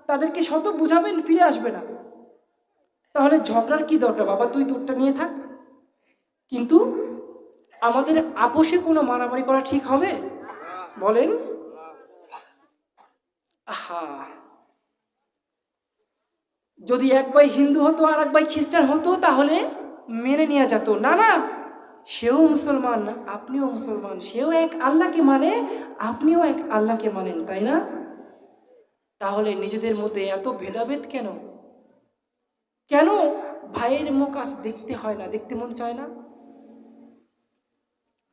তাদেরকে শত বুঝাবেন, ফিরে আসবে না। তাহলে ঝগড়ার কি দরকার বাবা, তুই তোরটা নিয়ে থাক। কিন্তু আমাদের আপোষে কোনো মারামারি করা ঠিক হবে? বলেন। আহা, যদি এক ভাই হিন্দু হতো আর এক ভাই খ্রিস্টান হতো তাহলে মেনে নেওয়া যেত। না না, সেও মুসলমান, আপনিও মুসলমান, সেও এক আল্লাহকে মানে, আপনিও এক আল্লাহকে মানেন, তাই না? তাহলে নিজেদের মধ্যে এত ভেদাভেদ কেন? কেন ভাইয়ের মুখ আজ দেখতে হয় না, দেখতে মন চায় না?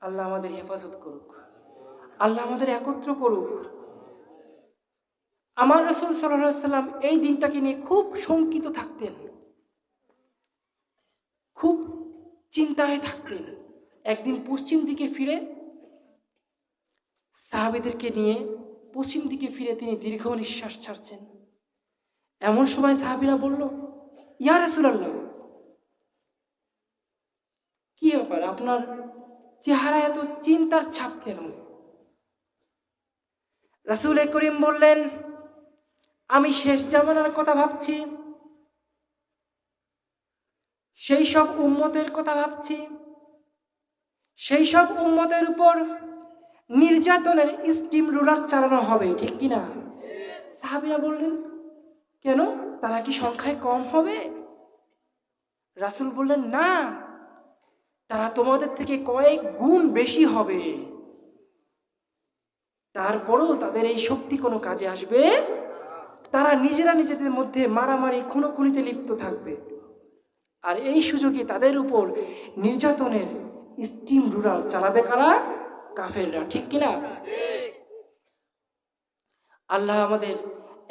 আল্লাহ আমাদের হেফাজত করুক, আল্লাহ আমাদের একত্র করুক। আমার রাসূল সাল্লাল্লাহু আলাইহি সাল্লাম এই দিনটাকে নিয়ে খুব শঙ্কিত থাকতেন, খুব চিন্তায় থাকতেন। একদিন পশ্চিম দিকে ফিরে সাহাবীদেরকে নিয়ে পশ্চিম দিকে ফিরে তিনি দীর্ঘ নিঃশ্বাস ছাড়ছেন। এমন সময় সাহাবীরা বলল, ইয়া রাসূলুল্লাহ, কি ব্যাপার, আপনার চেহারা এত চিন্তার ছাপ কেন? রাসূল করিম বললেন, আমি শেষ জামানার কথা ভাবছি, সেই সব উম্মতের কথা ভাবছি, সেই সব উম্মতের উপর নির্যাতনের স্টিম রোলার চালানো হবে, ঠিক কিনা? সাহাবীরা বললেন, কেন, তারা কি সংখ্যায় কম হবে? রাসূল বললেন, না, তারা তোমাদের থেকে কয়েক গুণ বেশি হবে। তারপরও তাদের এই শক্তি কোনো কাজে আসবে? তারা নিজেরা নিজেদের মধ্যে মারামারি খুনোখুনিতে লিপ্ত থাকবে। আর এই সুযোগে তাদের উপর নির্যাতনের স্টিম রুলার চালাবে কারা? কাফেররা, ঠিক কিনা? আল্লাহ আমাদের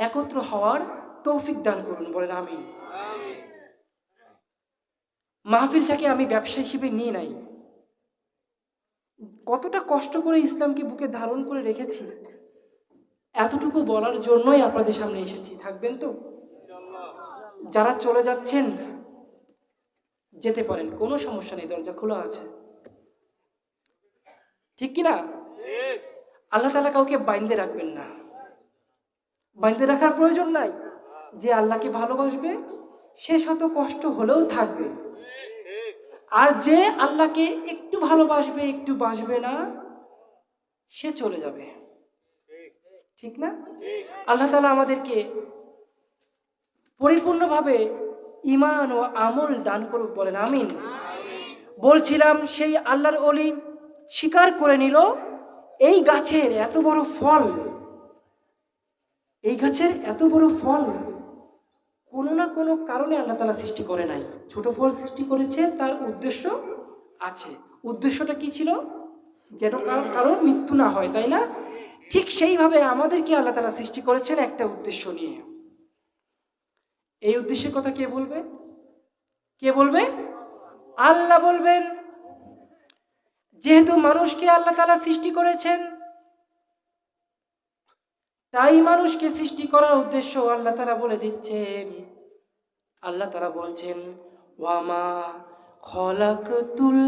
একত্র হওয়ার তৌফিক দান করুন, বলেন আমিন। মাহফিলটাকে আমি ব্যবসা হিসেবে নিয়ে নাই, কতটা কষ্ট করে ইসলামকে বুকে ধারণ করে রেখেছি, এতটুকু বলার জন্যই আপনাদের সামনে এসেছি। থাকবেন তো? যারা চলে যাচ্ছেন যেতে পারেন, কোনো সমস্যা নেই, দরজা খোলা আছে, ঠিক কিনা? আল্লাহ তাআলা কাউকে বাইন্ধে রাখবেন না, বাইন্ধে রাখার প্রয়োজন নাই। যে আল্লাহকে ভালোবাসবে সে শত কষ্ট হলেও থাকবে, আর যে আল্লাহকে একটু ভালোবাসবে, একটু বাসবে না, সে চলে যাবে, ঠিক না? আল্লাহ তাআলা আমাদেরকে পরিপূর্ণভাবে ঈমান ও আমল দান করুক, বলেন আমিন। বলছিলাম সেই আল্লাহর ওলি স্বীকার করে নিল এই গাছের এত বড় ফল, এই গাছের এত বড় ফল কোনো না কোনো কারণে আল্লাহ তাআলা সৃষ্টি করে নাই। ছোট ফল সৃষ্টি করেছে, তার উদ্দেশ্য আছে। উদ্দেশ্যটা কি ছিল? যেন কারোর মৃত্যু না হয়, তাই না? ঠিক সেইভাবে আমাদেরকে আল্লাহ তাআলা সৃষ্টি করেছেন একটা উদ্দেশ্য নিয়ে। এই উদ্দেশ্যের কথা কে বলবে? কে বলবে? আল্লাহ বলবেন। যেহেতু মানুষকে আল্লাহ তাআলা সৃষ্টি করেছেন, তাই মানুষকে সৃষ্টি করার উদ্দেশ্য আল্লাহ তাআলা বলে দিচ্ছেন। আল্লাহ তাআলা বলছেন, ওয়ামা খলাকতুল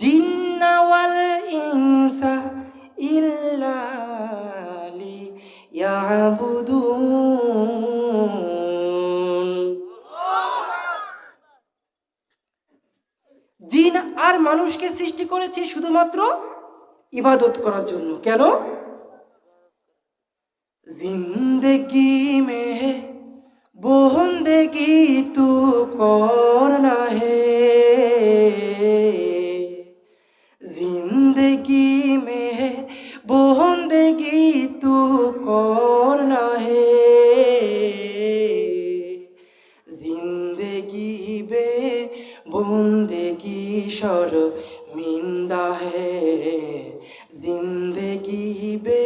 জিন্না ওয়াল ইনসা ইল্লা লিয়াবুদুন। জিন আর মানুষকে সৃষ্টি করেছে শুধুমাত্র ইবাদত করার জন্য। কেন? जिंदगी में है बंदगी तू करना है, जिंदगी में है बंदगी तू करना है, जिंदगी बे बंदगी शर्मिंदा है, जिंदगी बे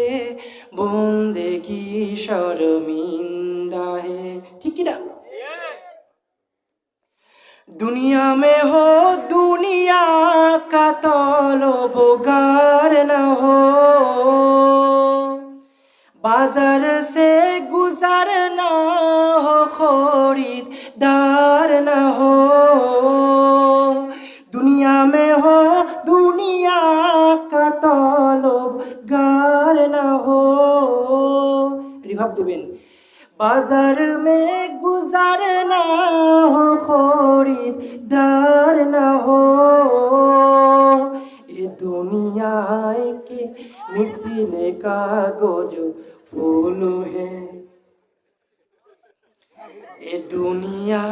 বন্দেগি শর্মিন্দা হে, ঠিক কি না? दुनिया में हो दुनिया का तलबगार न हो, बाजार से गुजरना हो खरीदार न हो, दुनिया में हो दुनिया का तलबगार न हो। रिभाब दिবেন, बाजार में गुजरना हो खरीदार न हो, ये दुनिया के मिसिले कागज फूल है, ये दुनिया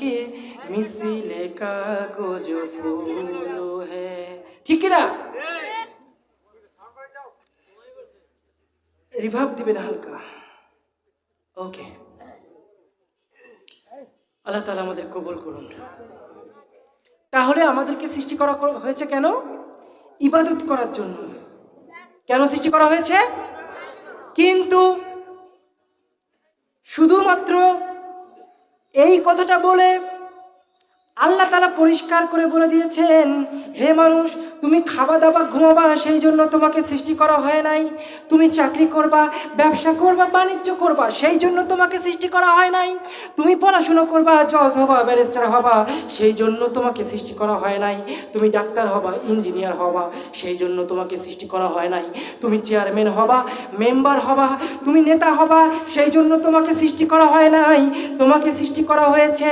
के मिसिले कागज फूल है। ठीक है ना? रिभाब दिবেন হালকা। ওকে, আল্লাহ তাআলা আমাদের কবুল করুন। তাহলে আমাদেরকে সৃষ্টি করা হয়েছে কেন? ইবাদত করার জন্য। কেন সৃষ্টি করা হয়েছে? কিন্তু শুধুমাত্র এই কথাটা বলে আল্লাহ তাআলা পরিষ্কার করে বলে দিয়েছেন, হে মানুষ, তুমি খাওয়া দাওয়া ঘুমাবা সেই জন্য তোমাকে সৃষ্টি করা হয় নাই। তুমি চাকরি করবা, ব্যবসা করবা, বাণিজ্য করবা সেই জন্য তোমাকে সৃষ্টি করা হয় নাই। তুমি পড়াশোনা করবা, জজ হবা, ব্যারিস্টার হবা সেই জন্য তোমাকে সৃষ্টি করা হয় নাই। তুমি ডাক্তার হবা, ইঞ্জিনিয়ার হবা সেই জন্য তোমাকে সৃষ্টি করা হয় নাই। তুমি চেয়ারম্যান হবা, মেম্বার হবা, তুমি নেতা হবা সেই জন্য তোমাকে সৃষ্টি করা হয় নাই। তোমাকে সৃষ্টি করা হয়েছে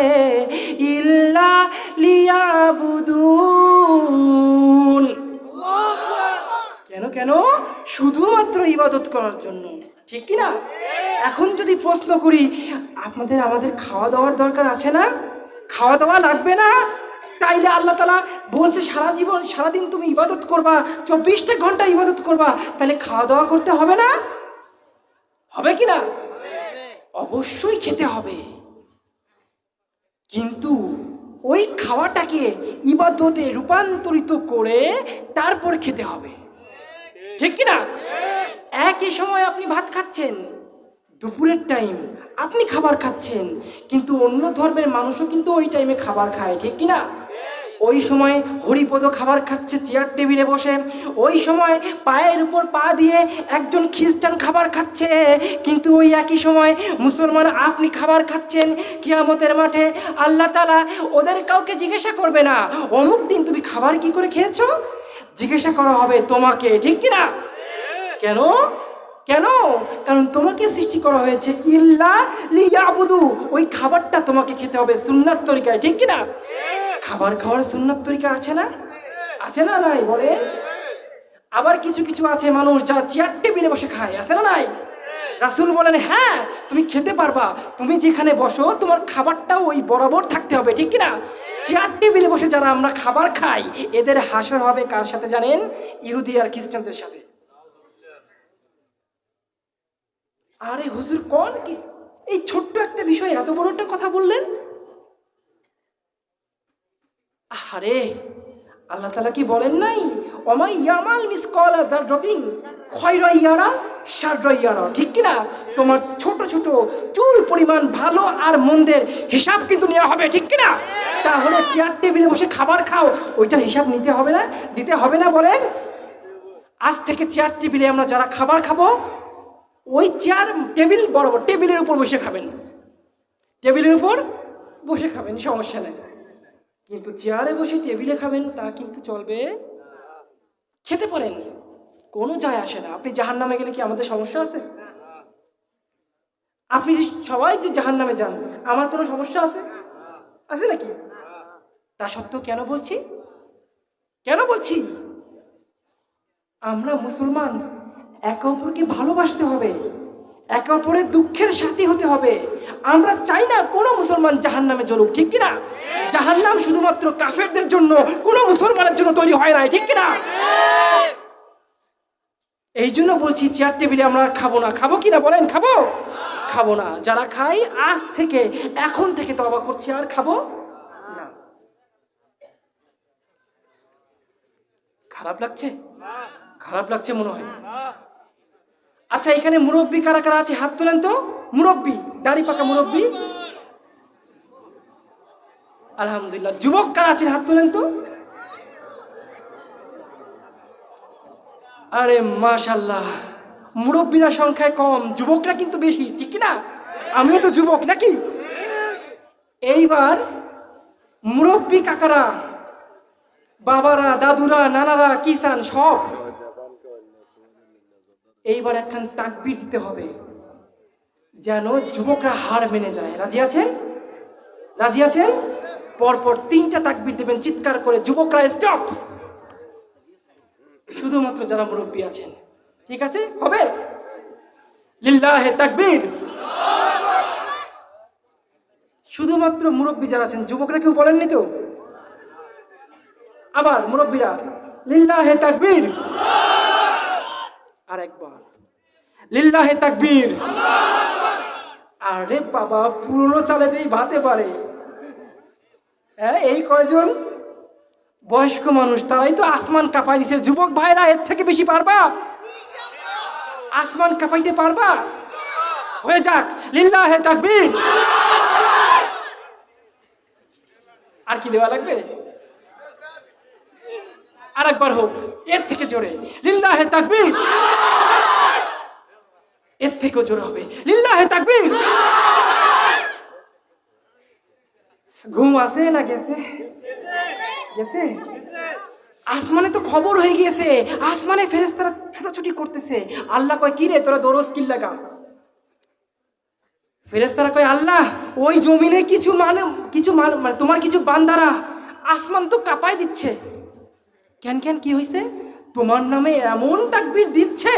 ইল্লা লিয়াবুদুন। কেন কেন? শুধুমাত্র ইবাদত করার জন্য। ঠিক কি না? এখন যদি প্রশ্ন করি, আমাদের খাওয়া দাওয়ার দরকার আছে না? খাওয়া দাওয়া লাগবে না? তাইলে আল্লাহ তাআলা বলছে সারাদিন তুমি ইবাদত করবা, 24টা ঘন্টা ইবাদত করবা, তাহলে খাওয়া দাওয়া করতে হবে না? হবে কি না? অবশ্যই খেতে হবে, কিন্তু ওই খাওয়াটাকে ইবাদতে রূপান্তরিত করে তারপর খেতে হবে। ঠিক কি না? একই সময় আপনি ভাত খাচ্ছেন, দুপুরের টাইম আপনি খাবার খাচ্ছেন, কিন্তু অন্য ধর্মের মানুষও কিন্তু ওই টাইমে খাবার খায়। ঠিক কি না? ওই সময় হরিপদ খাবার খাচ্ছে চেয়ার টেবিলে বসে, ওই সময় পায়ের উপর পা দিয়ে একজন খ্রিস্টান খাবার খাচ্ছে, কিন্তু ওই একই সময় মুসলমান আপনি খাবার খাচ্ছেন। কিয়ামতের মাঠে আল্লাহ তাআলা ওদের কাউকে জিজ্ঞাসা করবে না, অমুক দিন তুমি খাবার কি করে খেয়েছো, জিজ্ঞাসা করা হবে তোমাকে। ঠিক কি না? কেন? কেন? কারণ তোমাকে সৃষ্টি করা হয়েছে ইল্লা লিয়াবুদু, ওই খাবারটা তোমাকে খেতে হবে সুন্নাত তরিকায়। ঠিক কি না? খাবার খাওয়ার সুন্নাত তরিকা আছে না? আছে না নাই বলেন? আবার কিছু কিছু আছে মানুষ যারা চেয়ার টেবিলে বসে খায়, আছে না নাই? রাসূল বলেন, হ্যাঁ তুমি খেতে পারবা, তুমি যেখানে বসো তোমার খাবারটাও ওই বরাবর থাকতে হবে। ঠিক কি না? চেয়ার টেবিলে বসে যারা আমরা খাবার খাই, এদের হাসর হবে কার সাথে জানেন? ইহুদি আর খ্রিস্টানদের সাথে। আরে হুজুর কোন কি এই ছোট্ট একটা বিষয় এত বড় একটা কথা বললেন? আরে আল্লাহ তাআলা কি বলেন নাই, ওমাই ইয়ামাল মিসকালা যাররাতিন খায়রা ইয়ারা শাররা ইয়ারা? ঠিক কি না? তোমার ছোট ছোট চুল পরিমাণ ভালো আর মন্দের হিসাব কিন্তু নেওয়া হবে। ঠিক কি না? তাহলে চেয়ার টেবিলে বসে খাবার খাও, ওইটার হিসাব নিতে হবে না? দিতে হবে না বলেন? আজ থেকে চেয়ার টেবিলে আমরা যারা খাবার খাবো, ওই চেয়ার টেবিল বরাবর টেবিলের উপর বসে খাবেন, টেবিলের উপর বসে খাবেন, সমস্যা নেই। কিন্তু চেয়ারে বসে টেবিলে খাবেন তা কিন্তু চলবে? খেতে পারেন, কোনো যায় আসে না। আপনি জাহান্নামে গেলে কি আমাদের সমস্যা আছে? আপনি সবাই যে জাহান্নামে যান, আমার কোনো সমস্যা আছে? আছে নাকি? তা সত্ত্বেও কেন বলছি? কেন বলছি? আমরা মুসলমান, একে অপরকে ভালোবাসতে হবে, একে অপরের দুঃখের সাথী হতে হবে। আমরা চাই না কোনো মুসলমান জাহান্নামে জ্বলুক। ঠিক কিনা? জাহান্নাম শুধুমাত্র কাফেরদের জন্য, কোনো মুসলমানের জন্য তৈরি হয় না। ঠিক কিনা? এই জন্য বলছি চেয়ার টেবিলে আমরা খাবো না। খাবো কিনা বলেন? খাবো? খাবো না। যারা খাই আজ থেকে, এখন থেকে তওবা করছি, আর খাবো না। খারাপ লাগছে? খারাপ লাগছে মনে হয়। আচ্ছা, এখানে মুরব্বী কারা কারা আছে হাত তোলেন তো। মুরব্বী, দাড়ি পাকা মুরব্বী, আলহামদুলিল্লাহ। যুবক কারা আছেন হাত তোলেন তো। আরে মাশাল্লাহ, মুরব্বীরা সংখ্যায় কম, যুবকরা কিন্তু বেশি, ঠিক না? আমিও তো যুবক নাকি? এইবার মুরব্বী কাকারা, বাবারা, দাদুরা, নানারা, কিষান সব, এইবার একখান তাকবীর দিতে হবে যেন যুবকরা হার মেনে যায়। রাজি আছেন? রাজি আছেন? পরপর 3টা তাকবীর দেবেন চিৎকার করে, যুবকরা স্টপ। শুধুমাত্র যারা মুরব্বী আছেন, ঠিক আছে? হবে? লিল্লাহে তাকবীর। শুধুমাত্র মুরব্বী যারা আছেন, যুবকরা কেউ বলেননি তো? আবার মুরব্বীরা, লিল্লাহে তাকবীর। আর একবার, লিল্লাহে তাকবীর। আরে বাবা, পুরনো চালে দিয়ে ভাতে পারে। হ্যাঁ, এই কয়জন বয়স্ক মানুষ, তারাই তো আসমান কাঁপাই দিছে। যুবক ভাইরা এর থেকে বেশি পারবা? আসমান কাঁপাইতে পারবা? হয়ে যাক, লিল্লাহে তাকবীর। আর কি দেওয়া লাগবে? আর একবার হোক, এর থেকে জোরে, লিল্লাহে তাকবীর। এর থেকেও জোরে হবে, লিল্লাহে তাকবীর। ঘুম আসে না গেছে? গেছে? আসমানে তো খবর হয়ে গিয়েছে, আসমানে ফেরেশতারা ছুটাছুটি করতেছে। আল্লাহ কয়, কি রে তোরা দরজ কিল লাগা? ফেরেশতারা কয়, আল্লাহ ওই জমিনে কিছু মানে তোমার কিছু বান্দারা আসমান তো কাঁপাই দিচ্ছে। কেন কেন, কি হয়েছে? তোমার নামে এমন তাকবীর দিচ্ছে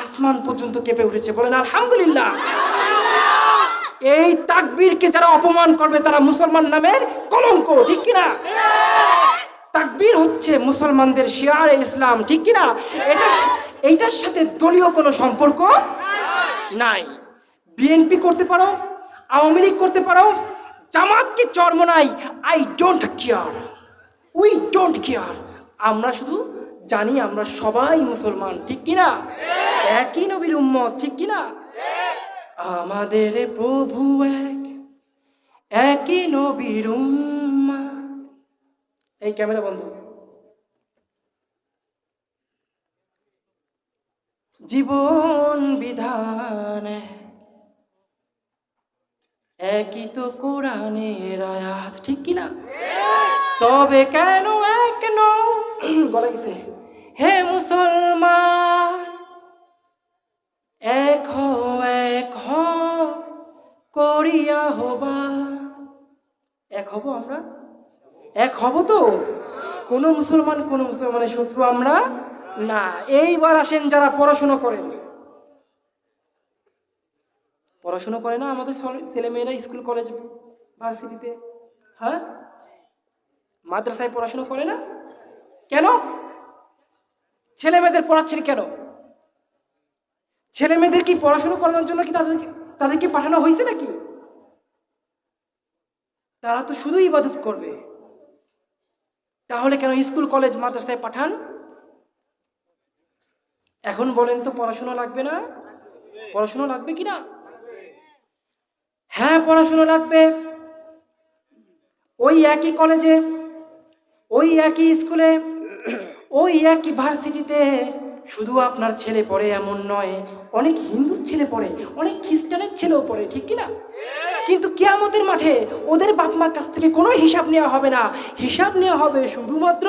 আসমান পর্যন্ত কেঁপে উঠেছে। বলেন আলহামদুলিল্লাহ। এই তাকবীরকে যারা অপমান করবে তারা মুসলমান নামের কলঙ্ক, ঠিক কিনা? তাকবীর হচ্ছে মুসলমানদের শিয়ারে ইসলাম, ঠিক কিনা? এইটার সাথে দলীয় কোনো সম্পর্ক নাই। বিএনপি করতে পারো, আওয়ামী লীগ করতে পারো, জামাত কি চর্ম নাই, I don't care, we don't care. আমরা শুধু জানি আমরা সবাই মুসলমান, ঠিক কিনা? একই নবীর উম্মত, ঠিক কিনা? আমাদের প্রভু এক, একই নবীর উম্মত। এই ক্যামেরা বন্ধ। জীবন বিধান একই তো কোরআনের আয়াত, ঠিক কিনা? তবে কেন এক নও, গলা গেছে, হে মুসলমান, এক হও করিয়া হবা। এক হব আমরা? এক হব তো? কোন মুসলমানের শত্রু আমরা না। এইবার আসেন যারা পড়াশোনা করেন, পড়াশোনা করে না আমাদের ছেলেমেয়েরা স্কুল কলেজ ভার্সিটিতে, হ্যাঁ, মাদ্রাসায় পড়াশোনা করে না কেন? ছেলে মেয়েদের পড়াচ্ছেন কেন? ছেলে মেয়েদের কি পড়াশোনা করানোর জন্য কি তাদেরকে পাঠানো হয়েছে নাকি? তারা তো শুধু ইবাদত করবে। তাহলে কেন স্কুল কলেজ মাদ্রাসায় পাঠান? এখন বলেন তো, পড়াশোনা লাগবে না? পড়াশোনা লাগবে কি না? হ্যাঁ, পড়াশোনা লাগবে। ওই একই কলেজে, ওই একই স্কুলে, ওই একই ভার্সিটিতে শুধু আপনার ছেলে পড়ে এমন নয়, অনেক হিন্দুর ছেলে পড়ে, অনেক খ্রিস্টানের ছেলেও পড়ে, ঠিক কিনা? কিন্তু কিয়ামতের মাঠে ওদের বাপ মার কাছ থেকে কোনো হিসাব নেওয়া হবে না। হিসাব নেওয়া হবে শুধুমাত্র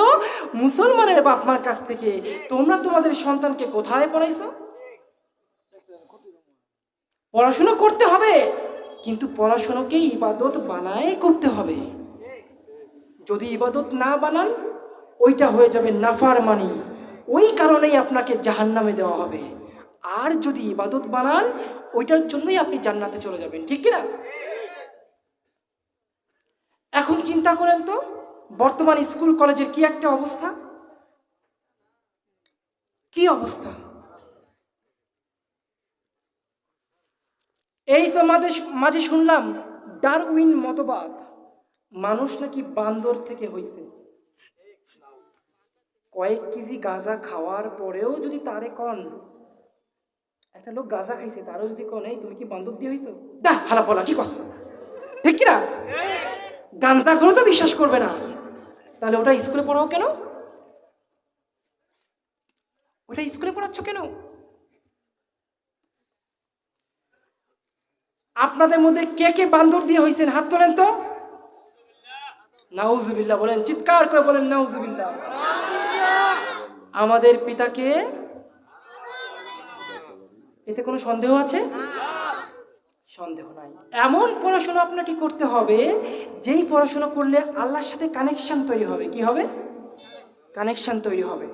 মুসলমানের বাপ মার কাছ থেকে। তোমরা তোমাদের সন্তানকে কোথায় পড়াইছো? পড়াশোনা করতে হবে, কিন্তু পড়াশোনাকে ইবাদত বানায় করতে হবে। যদি ইবাদত না বানান, ওইটা হয়ে যাবে নাফরমানি, ওই কারণেই আপনাকে জাহান্নামে দেওয়া হবে। আর যদি ইবাদত বানান, ওইটার জন্যই আপনি জান্নাতে চলে যাবেন, ঠিক কিনা? এখন চিন্তা করেন তো, বর্তমান স্কুল কলেজের কি একটা অবস্থা, কি অবস্থা! এই তো মাঝে শুনলাম ডারউইন মতবাদ, মানুষ নাকি বান্দর থেকে হয়েছে। কয়েক কেজি গাঁজা খাওয়ার পরেও যদি তারে কন, একটা লোক গাঁজা খাইছে, তারও যদি কন এই তুমি কি বান্দর দিয়ে হইছো, দা হালা পলা কি করছো, ঠিক কিনা? গাঞ্জাখোরও তো বিশ্বাস করবে না, তাহলে ওটা স্কুলে পড়াও কেন? ওটা স্কুলে পড়াচ্ছ কেন? আপনাদের মধ্যে কে কে বান্দর দিয়ে হয়েছেন হাত তোলেন তো। নাউজুবিল্লাহ বলেন, চিৎকার করে বলেন নাউজুবিল্লাহ। আমাদের পিতাকে, এতে কোনো সন্দেহ আছে? সন্দেহ নাই। এমন পড়াশোনা আপনাকে করতে হবে যেই পড়াশোনা করলে আল্লাহর সাথে কানেকশন তৈরি হবে। কি হবে? কানেকশন তৈরি হবে।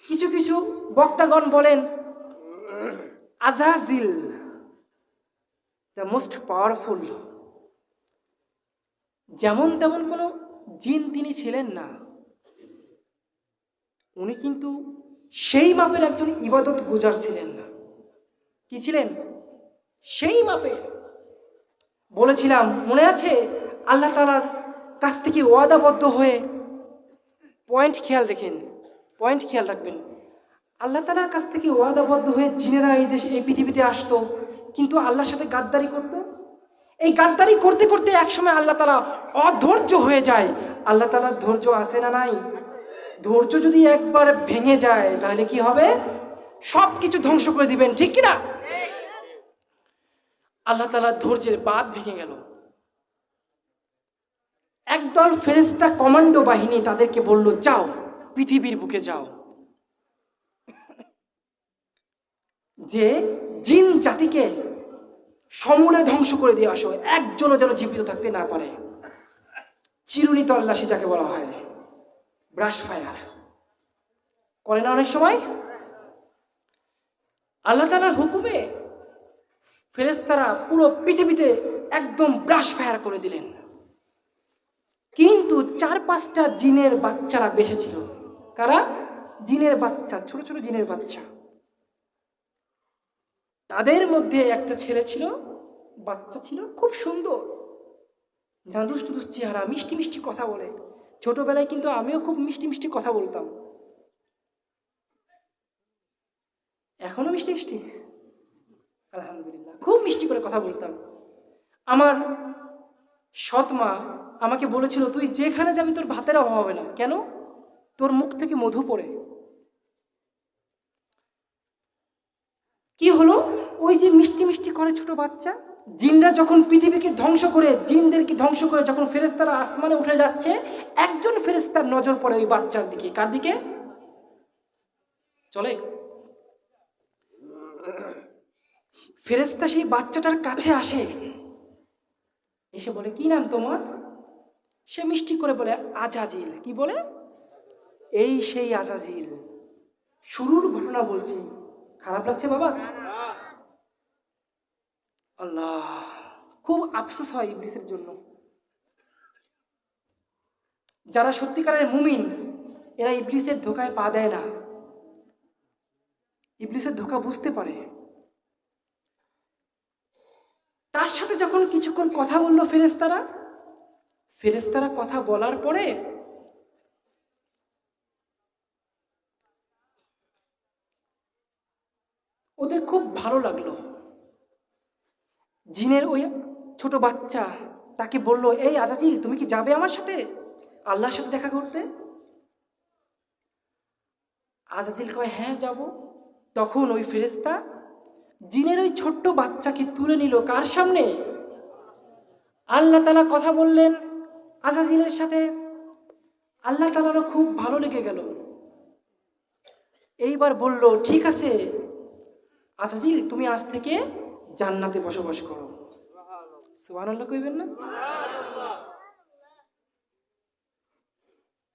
কিছু কিছু বক্তাগণ বলেন আজাজিল দ্য মোস্ট পাওয়ারফুল, যেমন তেমন কোনো জিন তিনি ছিলেন না, উনি কিন্তু সেই মাপের একজন ইবাদত গুজার ছিলেন না। কি ছিলেন? সেই মাপের। বলেছিলাম মনে আছে, আল্লাহ তাআলার কাছ থেকে ওয়াদাবদ্ধ হয়ে, পয়েন্ট খেয়াল রাখবেন, আল্লাহ তাআলার কাছ থেকে ওয়াদাবদ্ধ হয়ে জিনেরা এই পৃথিবীতে আসতো, কিন্তু আল্লাহর সাথে গাদ্দারি করত। এই গাদ্দারি করতে করতে একসময় আল্লাহ তাআলা অধৈর্য হয়ে যায়। আল্লাহ তাআলার ধৈর্য আছে না নাই? ধৈর্য যদি একবার ভেঙে যায় তাহলে কি হবে? সব কিছু ধ্বংস করে দিবেন, ঠিক কিনা? আল্লাহ তাআলার ধৈর্যের বাঁধ ভেঙে গেল। একদল ফেরেশতা কমান্ডো বাহিনী তাদেরকে বলল, যাও পৃথিবীর বুকে যাও, যে জিন জাতিকে সমূলে ধ্বংস করে দিয়ে আসো, একজনও যেন জীবিত থাকতে না পারে। চিরুনি তল্লাশি যাকে বলা হয়, ব্রাশ ফায়ার করে না অনেক সময়। আল্লাহ তাআলার হুকুমে ফেরেশতারা পুরো পৃথিবীতে একদম ব্রাশ ফায়ার করে দিলেন। কিন্তু 4-5টা জিনের বাচ্চারা বেঁচে ছিল। কারা? জিনের বাচ্চা, ছোট ছোট জিনের বাচ্চা। তাদের মধ্যে একটা ছেলে ছিল, বাচ্চা ছিল, খুব সুন্দর, নাদুস টুদুস চেহারা, মিষ্টি মিষ্টি কথা বলে। ছোটবেলায় কিন্তু আমিও খুব মিষ্টি মিষ্টি কথা বলতাম, এখনো মিষ্টি মিষ্টি, আলহামদুলিল্লাহ, খুব মিষ্টি করে কথা বলতাম। আমার সৎ মা আমাকে বলেছিল, তুই যেখানে যাবি তোর ভাতের অভাব হবে না। কেন? তোর মুখ থেকে মধু পড়ে। কি হলো? ওই যে মিষ্টি মিষ্টি করে ছোট বাচ্চা, জিনরা যখন পৃথিবীকে ধ্বংস করে, জিনদেরকে ধ্বংস করে যখন ফেরেশতারা আসমানে উঠে যাচ্ছে, একজন ফেরেশতার নজর পড়ে ওই বাচ্চার দিকে। কার দিকে? চলে ফেরেশতা সেই বাচ্চাটার কাছে আসে, এসে বলে, কি নাম তোমার? সে মিষ্টি করে বলে, আজাজিল। কি বলে? এই সেই আজাজিল। শুরুর ঘটনা বলছি, খারাপ লাগছে বাবা? আল্লাহ, খুব আফসোস হয় ইবলিসের জন্য। যারা সত্যিকারের মুমিন এরা ইবলিসের ধোকায় পা দেয় না, ইবলিসের ধোকা বুঝতে পারে। তার সাথে যখন কিছুক্ষণ কথা বললো ফেরেশতারা কথা বলার পরে ওদের খুব ভালো লাগলো। জিনের ওই ছোট বাচ্চা তাকে বলল, এই আজাজিল, তুমি কি যাবে আমার সাথে আল্লাহর সাথে দেখা করতে? আজাজিল কয়, হ্যাঁ যাব। তখন ওই ফেরেশতা জিনের ওই ছোট্ট বাচ্চাকে তুলে নিল। কার সামনে? আল্লাহ তাআলা কথা বললেন আজাজিলের সাথে। আল্লাহ তাআলারও খুব ভালো লেগে গেল। এইবার বলল, ঠিক আছে আজাজিল, তুমি আজ থেকে জান্নাতে বসবাস করো। সুবহানাল্লাহ কইবেন না?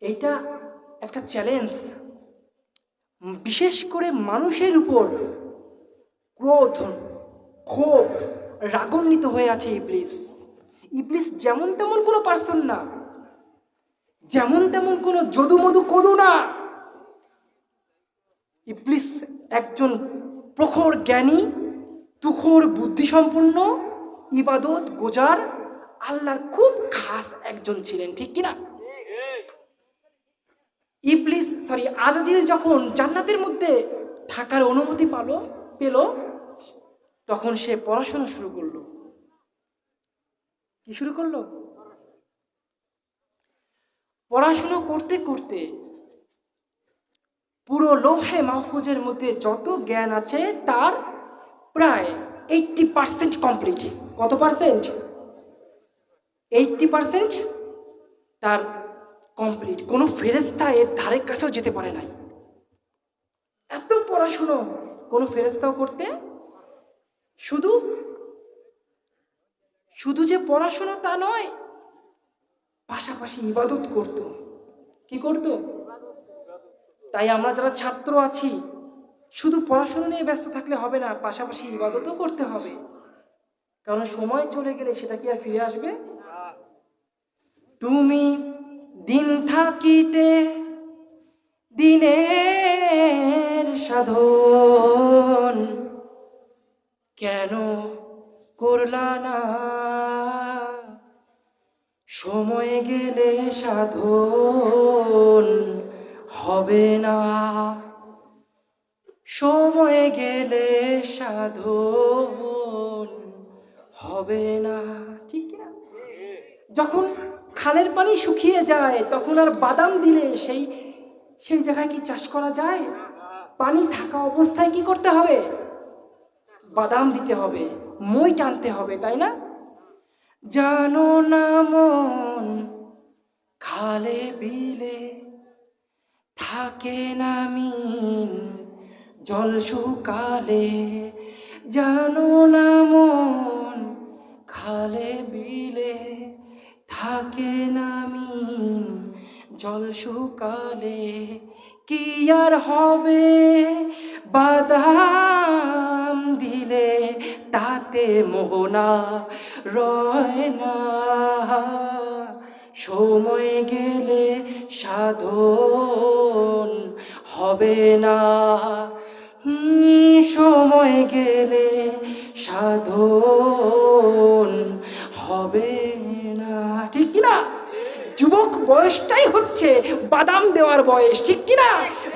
এইটা একটা চ্যালেঞ্জ। বিশেষ করে মানুষের উপর ক্রোধ, ক্ষোভ, রাগান্বিত হয়ে আছে ইবলিস। ইবলিস যেমন তেমন কোনো পার্সন না, যেমন তেমন কোনো যদু মধু কদু না। ইবলিস একজন প্রখর জ্ঞানী, তুখর বুদ্ধিসম্পন্ন, ইবাদত গোজার, আল্লাহর খুব খাস একজন ছিলেন, ঠিক কিনা? আজাজিল যখন জান্নাতের মধ্যে থাকার অনুমতি পেল, তখন সে পড়াশোনা শুরু করলো। কি শুরু করলো? পড়াশুনো করতে করতে পুরো লৌহে মাহফুজের মধ্যে যত জ্ঞান আছে তার প্রায় 80% কমপ্লিট। কত পার্সেন্ট? 80% তার কমপ্লিট। কোনো ফেরেশতা এর ধারে কাছেও যেতে পারে নাই। এত পড়াশুনো কোনো ফেরেশতাও করতে, শুধু শুধু যে পড়াশুনো তা নয়, পাশাপাশি ইবাদত করত। কি করত? তাই আমরা যারা ছাত্র আছি, শুধু পড়াশোনা নিয়ে ব্যস্ত থাকলে হবে না, পাশাপাশি ইবাদতও করতে হবে। কারণ সময় চলে গেলে সেটা কি আর ফিরে আসবে? তুমি দিন থাকিতে দিনের সাধন কেন করলা না, সময় গেলে সাধন হবে না, সময় গেলে সাধন হবে না। ঠিক না? যখন খালের পানি শুকিয়ে যায় তখন আর বাদাম দিলে সেই সেই জায়গায় কি চাষ করা যায়? পানি থাকা অবস্থায় কি করতে হবে? বাদাম দিতে হবে, মই টানতে হবে, তাই না? জানো না মন খালে বিলে থাকে না মিন জল শুকালে, জানো না মন খালে বিলে থাকে না মিন জল শুকালে, কি আর হবে বাদাম দিলে তাতে মোহনা রয় না, সময় গেলে সাধন হবে না, সময় গেলে সাধন হবে না। ঠিক কিনা? যুবক বয়সটাই হচ্ছে বাদাম দেওয়ার বয়স, ঠিক কিনা?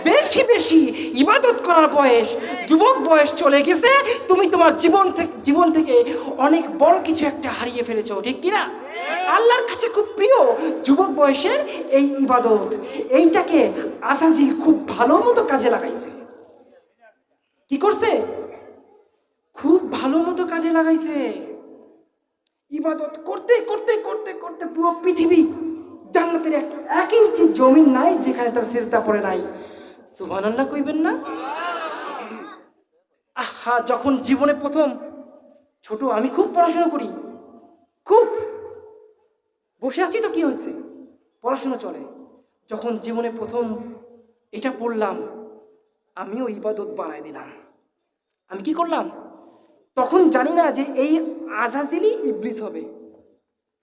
বেশি বেশি ইবাদত করার বয়স। যুবক বয়স চলে গেছে, তুমি তোমার জীবন থেকে অনেক বড় কিছু একটা হারিয়ে ফেলেছো, ঠিক কিনা? আল্লাহর কাছে খুব প্রিয় যুবক বয়সের এই ইবাদত। এইটাকে আজাজিল খুব ভালো মতো কাজে লাগাইছে। কি করছে? খুব ভালো মতো কাজে লাগাইছে। ইবাদত করতে করতে করতে করতে পুরো পৃথিবী, জান্নাতের 1 ইঞ্চি জমিন নাই যেখানে তার সিজদা পড়ে নাই। সুবহানাল্লাহ কইবেন না? আহা, যখন জীবনে প্রথম, ছোট আমি খুব পড়াশোনা করি, খুব বসে আছি তো কি হয়েছে, পড়াশোনা চলে। যখন জীবনে প্রথম এটা পড়লাম, আমিও ইবাদত বাড়াই দিলাম। আমি কি করলাম? তখন জানি না যে এই আজাজিলই ইবলিস হবে।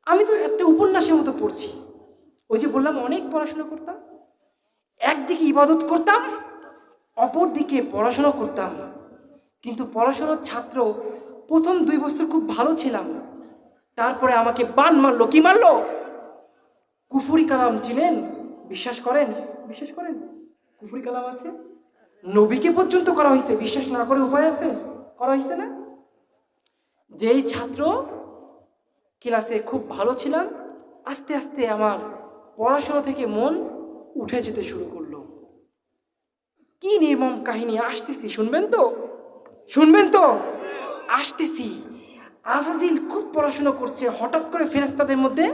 আমি তো একটা উপন্যাসের মতো পড়ছি। ওই যে বললাম অনেক পড়াশোনা করতাম, একদিকে ইবাদত করতাম, অপর দিকে পড়াশোনা করতাম। কিন্তু পড়াশোনার ছাত্র প্রথম 2 বছর খুব ভালো ছিলাম, তারপরে আমাকে বান মারলো। কি মারলো? কুফরি কালাম। চিনেন? বিশ্বাস করেন? বিশ্বাস করেন কুফরি কালাম আছে? নবীকে পর্যন্ত করা হয়েছে। বিশ্বাস না করে উপায় আছে? করা হয়েছে না? যেই ছাত্র ক্লাসে খুব ভালো ছিলাম, আস্তে আস্তে আমার পড়াশোনা থেকে মন উঠে যেতে শুরু করলো। কি নির্মম কাহিনী! আসতেছি, শুনবেন তো? শুনবেন তো? আসতেছি। আজাজিল খুব পড়াশোনা করছে, হঠাৎ করে ফেরেশতাদের মধ্যে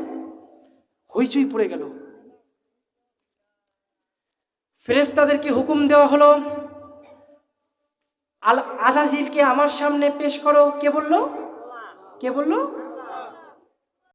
হইচই পড়ে গেল। ফেরেশতাদেরকে হুকুম দেওয়া হলো, আজাজিলকে আমার সামনে পেশ করো। কে বলল? কে বলল?